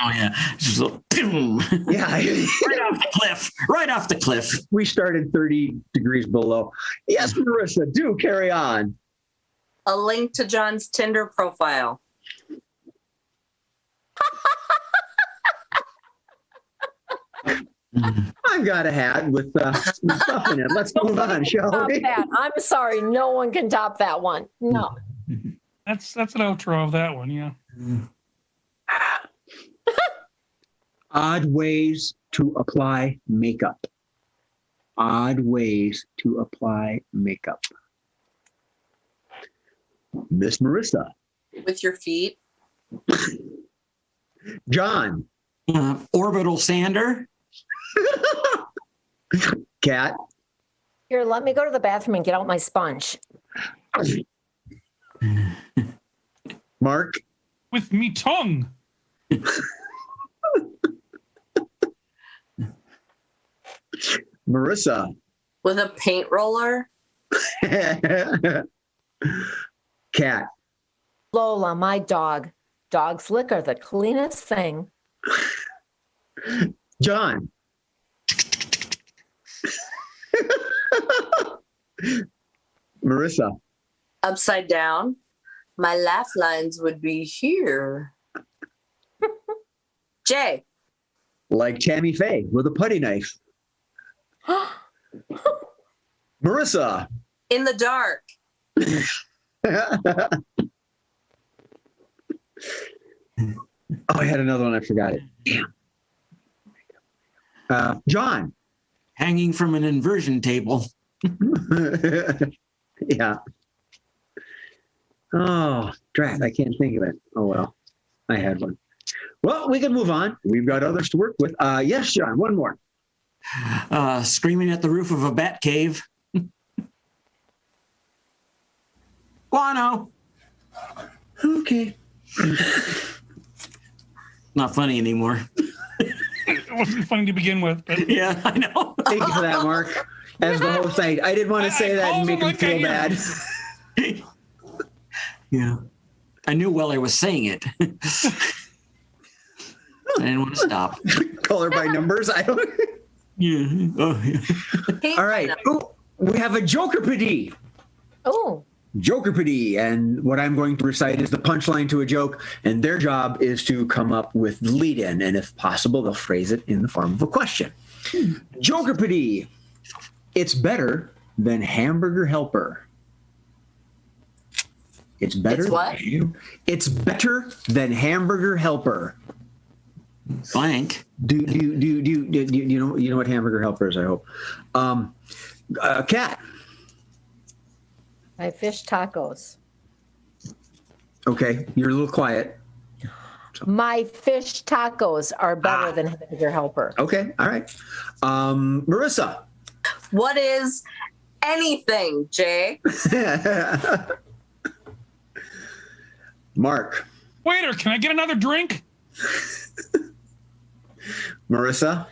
[SPEAKER 3] Oh yeah, just a little, boom.
[SPEAKER 1] Yeah.
[SPEAKER 3] Right off the cliff. Right off the cliff.
[SPEAKER 1] We started 30 degrees below. Yes, Marissa, do carry on.
[SPEAKER 5] A link to John's Tinder profile.
[SPEAKER 1] I've got a hat with some stuff in it. Let's move on, shall
[SPEAKER 2] Top
[SPEAKER 1] we?
[SPEAKER 2] that. I'm sorry, no one can top that one. No.
[SPEAKER 4] That's an outro of that one, yeah.
[SPEAKER 1] Odd ways to apply makeup. Odd ways to apply makeup. Miss Marissa.
[SPEAKER 5] With your feet.
[SPEAKER 1] John.
[SPEAKER 3] Orbital sander.
[SPEAKER 1] Kat.
[SPEAKER 2] Here, let me go to the bathroom and get out my sponge.
[SPEAKER 1] Mark.
[SPEAKER 4] With me tongue.
[SPEAKER 1] Marissa.
[SPEAKER 5] With a paint roller.
[SPEAKER 1] Kat.
[SPEAKER 2] Lola, my dog. Dog's lick are the cleanest thing.
[SPEAKER 1] John. Marissa.
[SPEAKER 5] Upside down. My laugh lines would be here. Jay.
[SPEAKER 1] Like Tammy Faye with a putty knife. Marissa.
[SPEAKER 5] In the dark.
[SPEAKER 1] Oh, I had another one. I forgot it. Damn. John.
[SPEAKER 3] Hanging from an inversion table.
[SPEAKER 1] Yeah. Oh, drat. I can't think of it. Oh, well. I had one. Well, we can move on. We've got others to work with. Yes, John, one more.
[SPEAKER 3] Screaming at the roof of a bat cave. Guano.
[SPEAKER 1] Okay.
[SPEAKER 3] Not funny anymore.
[SPEAKER 4] It wasn't funny to begin with, but
[SPEAKER 3] Yeah, I know.
[SPEAKER 1] Thank you for that, Mark. As the host, I didn't want to say that and make him feel bad.
[SPEAKER 3] Yeah. I knew Weller was saying it. I didn't want to stop.
[SPEAKER 1] Color by numbers. I don't.
[SPEAKER 3] Yeah. Oh, yeah.
[SPEAKER 1] All right. Ooh, we have a Jokerpedy.
[SPEAKER 2] Oh,
[SPEAKER 1] Jokerpedy, and what I'm going to recite is the punchline to a joke, and their job is to come up with the lead-in, and if possible, they'll phrase it in the form of a question. Jokerpedy. It's better than Hamburger Helper. It's better.
[SPEAKER 5] It's what?
[SPEAKER 1] It's better than Hamburger Helper.
[SPEAKER 3] Blank.
[SPEAKER 1] Do you know what Hamburger Helper is? I hope. Kat.
[SPEAKER 2] my fish tacos.
[SPEAKER 1] Okay, you're a little quiet.
[SPEAKER 2] My fish tacos are better than Hamburger Helper.
[SPEAKER 1] Okay, all right. Marissa.
[SPEAKER 5] What is anything, Jay?
[SPEAKER 1] Mark.
[SPEAKER 4] waiter, can I get another drink?
[SPEAKER 1] Marissa.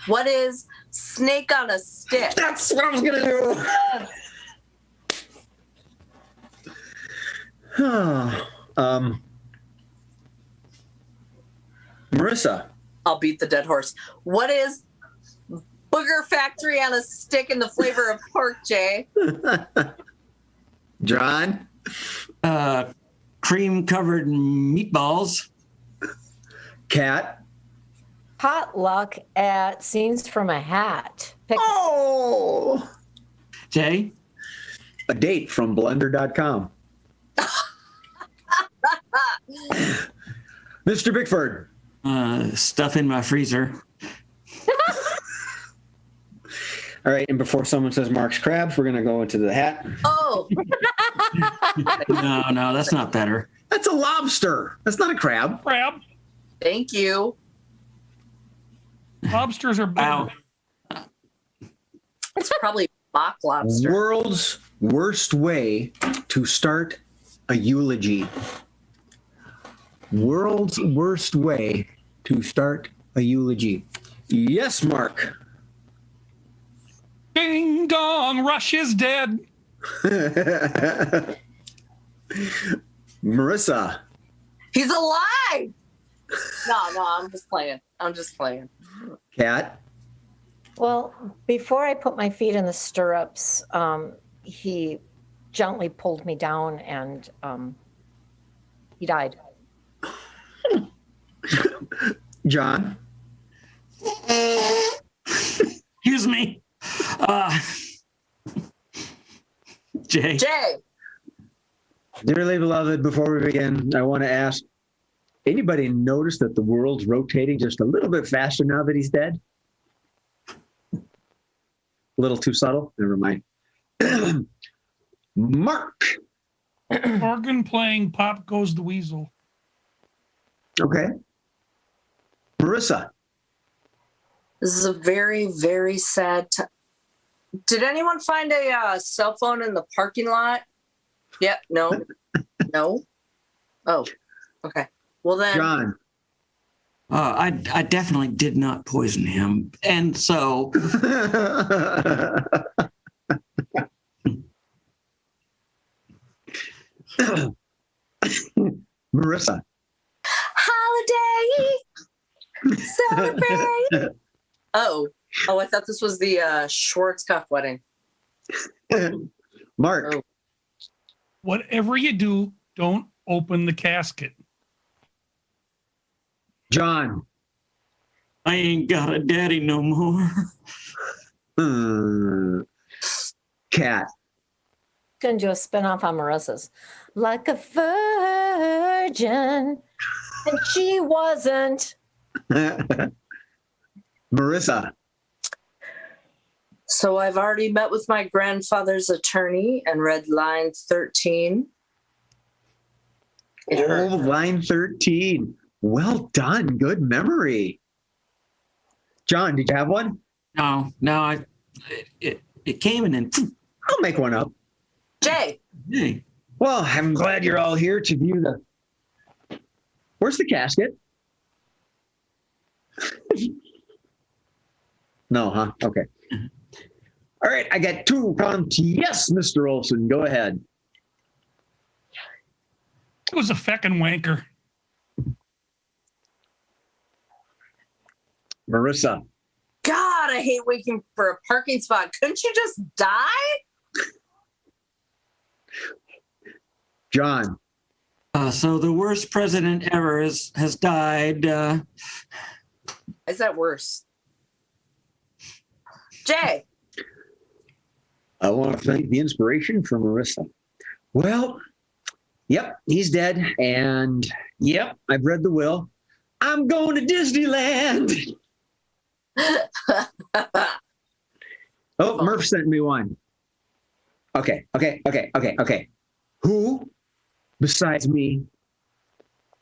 [SPEAKER 5] What is snake on a stick?
[SPEAKER 1] That's what I was gonna do. Marissa.
[SPEAKER 5] I'll beat the dead horse. What is booger factory on a stick in the flavor of pork, Jay?
[SPEAKER 1] John.
[SPEAKER 3] Cream covered meatballs.
[SPEAKER 1] Kat.
[SPEAKER 2] Potluck at Scenes from a Hat.
[SPEAKER 1] Oh.
[SPEAKER 3] Jay.
[SPEAKER 1] A date from blender.com. Mr. Bickford.
[SPEAKER 3] Stuff in my freezer.
[SPEAKER 1] All All right, and before someone says Mark's crabs, we're gonna go into the hat.
[SPEAKER 5] Oh,
[SPEAKER 3] No, that's not better.
[SPEAKER 1] That's a lobster. That's not a crab.
[SPEAKER 4] Crab.
[SPEAKER 5] thank you.
[SPEAKER 4] Lobsters are big.
[SPEAKER 3] Wow.
[SPEAKER 5] It's probably mock lobster.
[SPEAKER 1] World's worst way to start a eulogy. World's worst way to start a eulogy. Yes, Mark.
[SPEAKER 4] Ding dong, Rush is dead.
[SPEAKER 1] Marissa.
[SPEAKER 5] He's alive. No, I'm just playing.
[SPEAKER 1] Kat.
[SPEAKER 2] Well, before I put my feet in the stirrups, he gently pulled me down and he died.
[SPEAKER 1] John.
[SPEAKER 3] Excuse me. Jay.
[SPEAKER 1] Dearly beloved, before we begin, I want to ask, anybody notice that the world's rotating just a little bit faster now that he's dead? A little too subtle? Never mind. Mark.
[SPEAKER 4] Morgan playing Pop Goes the Weasel.
[SPEAKER 1] Okay. Marissa.
[SPEAKER 5] This is a very, very sad time. Did anyone find a cell phone in the parking lot? Yep. No. No. Oh. Okay. Well then.
[SPEAKER 1] John.
[SPEAKER 3] I definitely did not poison him. And so
[SPEAKER 1] Marissa.
[SPEAKER 5] Holiday. Celebrate. Oh, I thought this was the Schwarzkopf wedding.
[SPEAKER 1] Mark.
[SPEAKER 5] Oh.
[SPEAKER 4] Whatever you do, don't open the casket.
[SPEAKER 1] John.
[SPEAKER 3] I ain't got a daddy no more.
[SPEAKER 1] Kat.
[SPEAKER 2] Gonna do a spinoff on Marissa's. Like a virgin, and she wasn't.
[SPEAKER 1] Marissa.
[SPEAKER 5] So I've already met with my grandfather's attorney and read line 13. It hurt.
[SPEAKER 1] Oh, line 13. Well done. Good memory. John, did you have one?
[SPEAKER 3] No, it came and then
[SPEAKER 1] I'll make one up.
[SPEAKER 5] Jay.
[SPEAKER 3] hey,
[SPEAKER 1] Well, I'm glad you're all here to view the... Where's the casket? No, huh? Okay. All right, I got 2 counts. Yes, Mr. Olson, go ahead.
[SPEAKER 4] It was a feckin' wanker.
[SPEAKER 1] Marissa.
[SPEAKER 5] God, I hate waiting for a parking spot. Couldn't you just die?
[SPEAKER 1] John.
[SPEAKER 3] so the worst president ever has died.
[SPEAKER 5] Is that worse? Jay.
[SPEAKER 1] I want to thank the inspiration from Marissa. Well, yep, he's dead. And yep, I've read the will. I'm going to Disneyland. Oh, Murph sent me one. Okay. Who, besides me,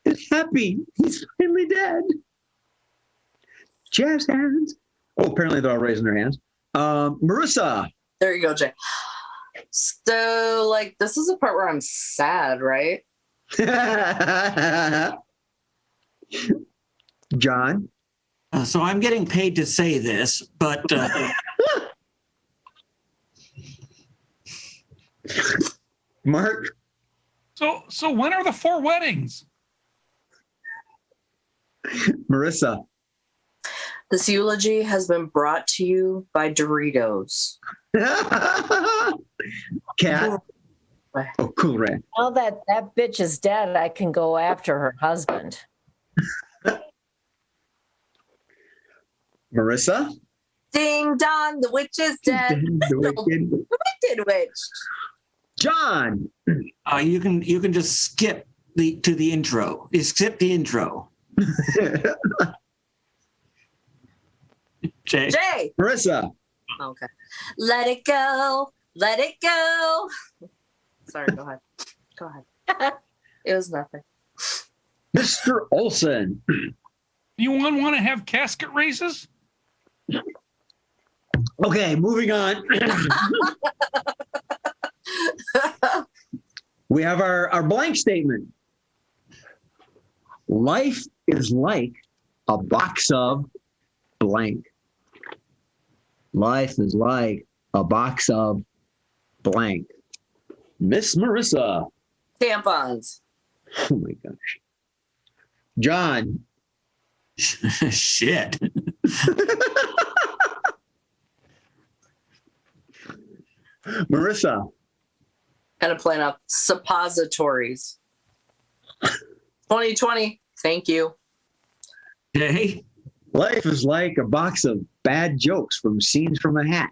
[SPEAKER 1] is happy he's finally dead? Jazz hands. Oh, apparently they're all raising their hands. Marissa.
[SPEAKER 5] There you go, Jay. So, this is the part where I'm sad, right?
[SPEAKER 1] John.
[SPEAKER 3] So I'm getting paid to say this, but
[SPEAKER 1] Mark.
[SPEAKER 4] So when are the 4 weddings?
[SPEAKER 1] Marissa.
[SPEAKER 5] This eulogy has been brought to you by Doritos.
[SPEAKER 1] Cat. Oh, cool, Ray.
[SPEAKER 2] Now that bitch is dead, I can go after her husband.
[SPEAKER 1] Marissa.
[SPEAKER 5] Ding dong, the witch is dead.
[SPEAKER 1] The
[SPEAKER 5] Wicked witch.
[SPEAKER 1] John.
[SPEAKER 3] you can just skip to the intro. You skip the intro.
[SPEAKER 5] Jay.
[SPEAKER 1] Marissa.
[SPEAKER 5] Okay. Let it go. Let it go. Sorry, go ahead. Go ahead. It was nothing.
[SPEAKER 1] Mr. Olson.
[SPEAKER 4] You want to have casket races?
[SPEAKER 1] Okay, moving on. We have our blank statement. Life is like a box of blank. Life is like a box of blank. Miss Marissa.
[SPEAKER 5] Tampons.
[SPEAKER 1] Oh my gosh. John.
[SPEAKER 3] Shit.
[SPEAKER 1] Marissa.
[SPEAKER 5] Kind of playing up suppositories. 2020. Thank you.
[SPEAKER 3] Hey,
[SPEAKER 1] Life is like a box of bad jokes from Scenes from a Hat.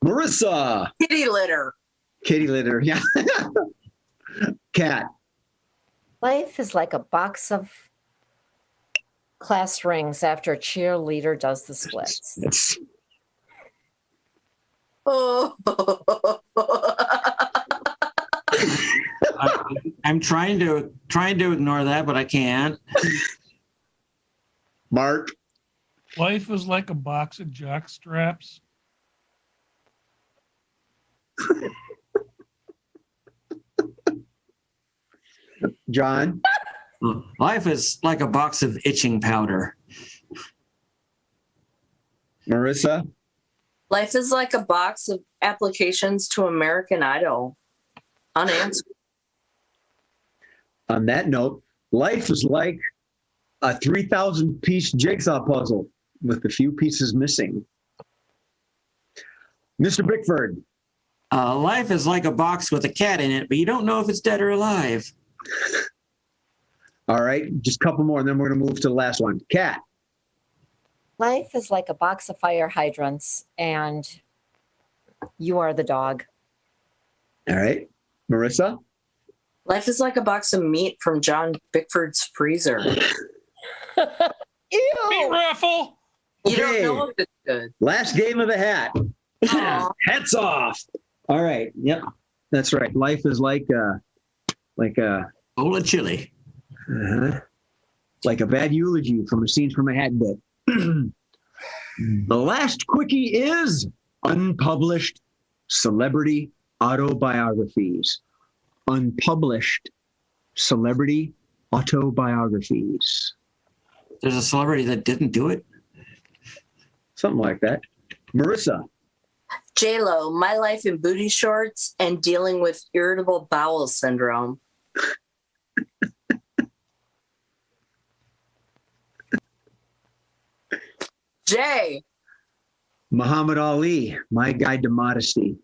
[SPEAKER 1] Marissa.
[SPEAKER 5] Kitty litter.
[SPEAKER 1] Kitty litter. Yeah. Cat.
[SPEAKER 2] Life is like a box of class rings after a cheerleader does the splits.
[SPEAKER 1] That's
[SPEAKER 5] Oh.
[SPEAKER 3] I'm trying to ignore that, but I can't.
[SPEAKER 1] Mark.
[SPEAKER 4] Life is like a box of jock straps.
[SPEAKER 1] John.
[SPEAKER 3] Life is like a box of itching powder.
[SPEAKER 1] Marissa.
[SPEAKER 5] Life is like a box of applications to American Idol. Unanswered.
[SPEAKER 1] On that note, life is like a 3,000-piece jigsaw puzzle with a few pieces missing. Mr. Bickford.
[SPEAKER 3] Life is like a box with a cat in it, but you don't know if it's dead or alive.
[SPEAKER 1] All right, just a couple more, and then we're going to move to the last one. Cat.
[SPEAKER 2] Life is like a box of fire hydrants, and you are the dog.
[SPEAKER 1] All right. Marissa.
[SPEAKER 5] Life is like a box of meat from John Bickford's freezer.
[SPEAKER 2] Ew!
[SPEAKER 4] Meat raffle.
[SPEAKER 5] You don't
[SPEAKER 1] Okay.
[SPEAKER 5] know if it's good.
[SPEAKER 1] Last game of the hat.
[SPEAKER 5] Aw.
[SPEAKER 1] Hats off. All right. Yep. That's right. Life is like a
[SPEAKER 3] Bowl of chili.
[SPEAKER 1] like a bad eulogy from a Scenes from a Hat bit. The last quickie is unpublished celebrity autobiographies. Unpublished celebrity autobiographies.
[SPEAKER 3] There's a celebrity that didn't do it.
[SPEAKER 1] Something like that. Marissa.
[SPEAKER 5] J-Lo, my life in booty shorts and dealing with irritable bowel syndrome. Jay.
[SPEAKER 1] Muhammad Ali, My Guide to Modesty.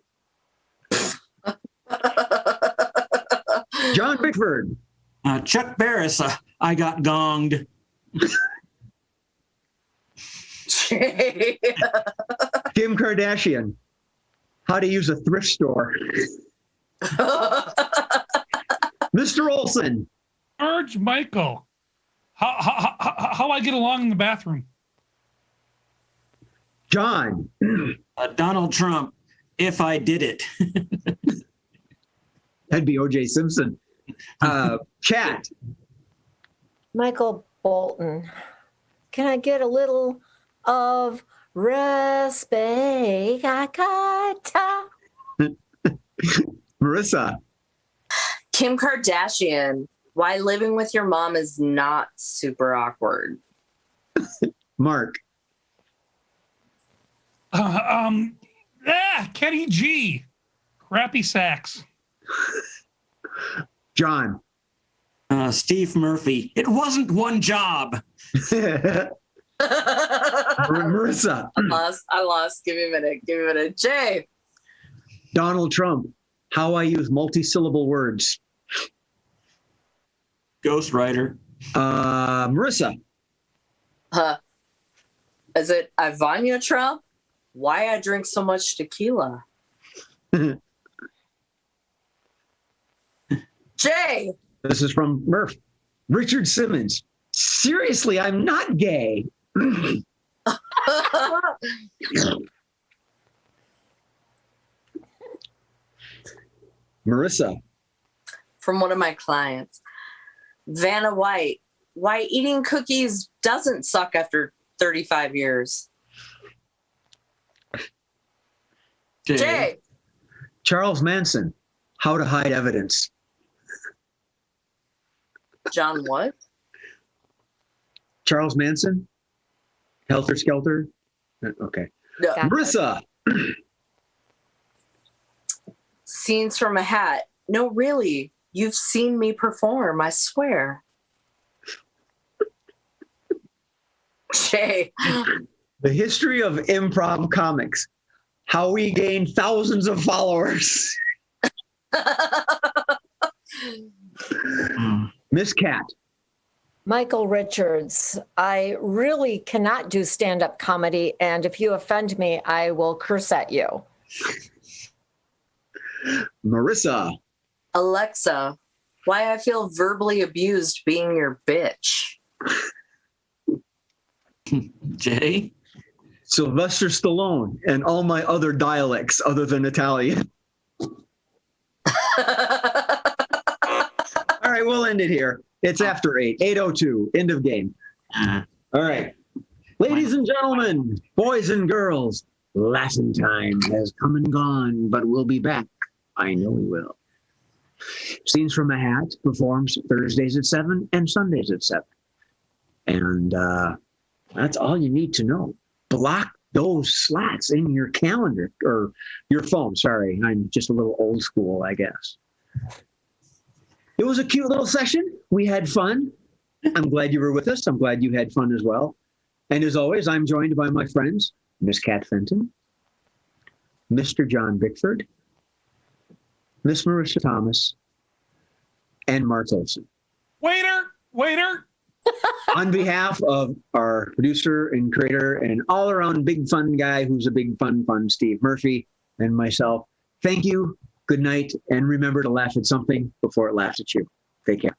[SPEAKER 1] John Bickford.
[SPEAKER 3] Chuck Barris, I got gonged.
[SPEAKER 5] Jay.
[SPEAKER 1] Kim Kardashian. How to use a thrift store. Mr. Olson.
[SPEAKER 4] George Michael. How I get along in the bathroom.
[SPEAKER 1] John.
[SPEAKER 3] Donald Trump, if I did it.
[SPEAKER 1] That'd be O.J. Simpson. Cat.
[SPEAKER 2] Michael Bolton. Can I get a little of respect?
[SPEAKER 1] Marissa.
[SPEAKER 5] Kim Kardashian, why living with your mom is not super awkward.
[SPEAKER 1] Mark.
[SPEAKER 4] Kenny G. Crappy sax.
[SPEAKER 1] John.
[SPEAKER 3] Steve Murphy, it wasn't one job.
[SPEAKER 1] Marissa.
[SPEAKER 5] I lost. Give me a minute. Jay.
[SPEAKER 1] Donald Trump. How I use multi-syllable words.
[SPEAKER 3] Ghostwriter.
[SPEAKER 1] Marissa.
[SPEAKER 5] Is it Ivania Trump? Why I drink so much tequila? Jay.
[SPEAKER 1] This is from Murph. Richard Simmons. Seriously, I'm not gay. Marissa.
[SPEAKER 5] From one of my clients. Vanna White. Why eating cookies doesn't suck after 35 years. Jay.
[SPEAKER 1] Charles Manson. How to hide evidence.
[SPEAKER 5] John what?
[SPEAKER 1] Charles Manson. Helter Skelter. Okay.
[SPEAKER 5] No.
[SPEAKER 1] Marissa.
[SPEAKER 5] Scenes from a Hat. No, really. You've seen me perform, I swear. Jay.
[SPEAKER 1] The history of improv comics. How we gain thousands of followers. Miss Cat.
[SPEAKER 2] Michael Richards, I really cannot do stand-up comedy, and if you offend me, I will curse at you.
[SPEAKER 1] Marissa.
[SPEAKER 5] Alexa. Why I feel verbally abused being your bitch.
[SPEAKER 3] Jay.
[SPEAKER 1] Sylvester Stallone and all my other dialects other than Italian. All right, we'll end it here. It's after 8:02, end of game. All right. Ladies and gentlemen, boys and girls, Latin time has come and gone, but we'll be back. I know we will. Scenes from a Hat performs Thursdays at 7 and Sundays at 7. And that's all you need to know. Block those slots in your calendar or your phone. Sorry, I'm just a little old school, I guess. It was a cute little session. We had fun. I'm glad you were with us. I'm glad you had fun as well. And as always, I'm joined by my friends, Miss Kat Fenton, Mr. John Bickford, Miss Marissa Thomas, and Mark Olson.
[SPEAKER 4] Waiter.
[SPEAKER 1] On behalf of our producer and creator and all-around big fun guy who's a big fun, Steve Murphy, and myself, thank you, good night, and remember to laugh at something before it laughs at you. Take care.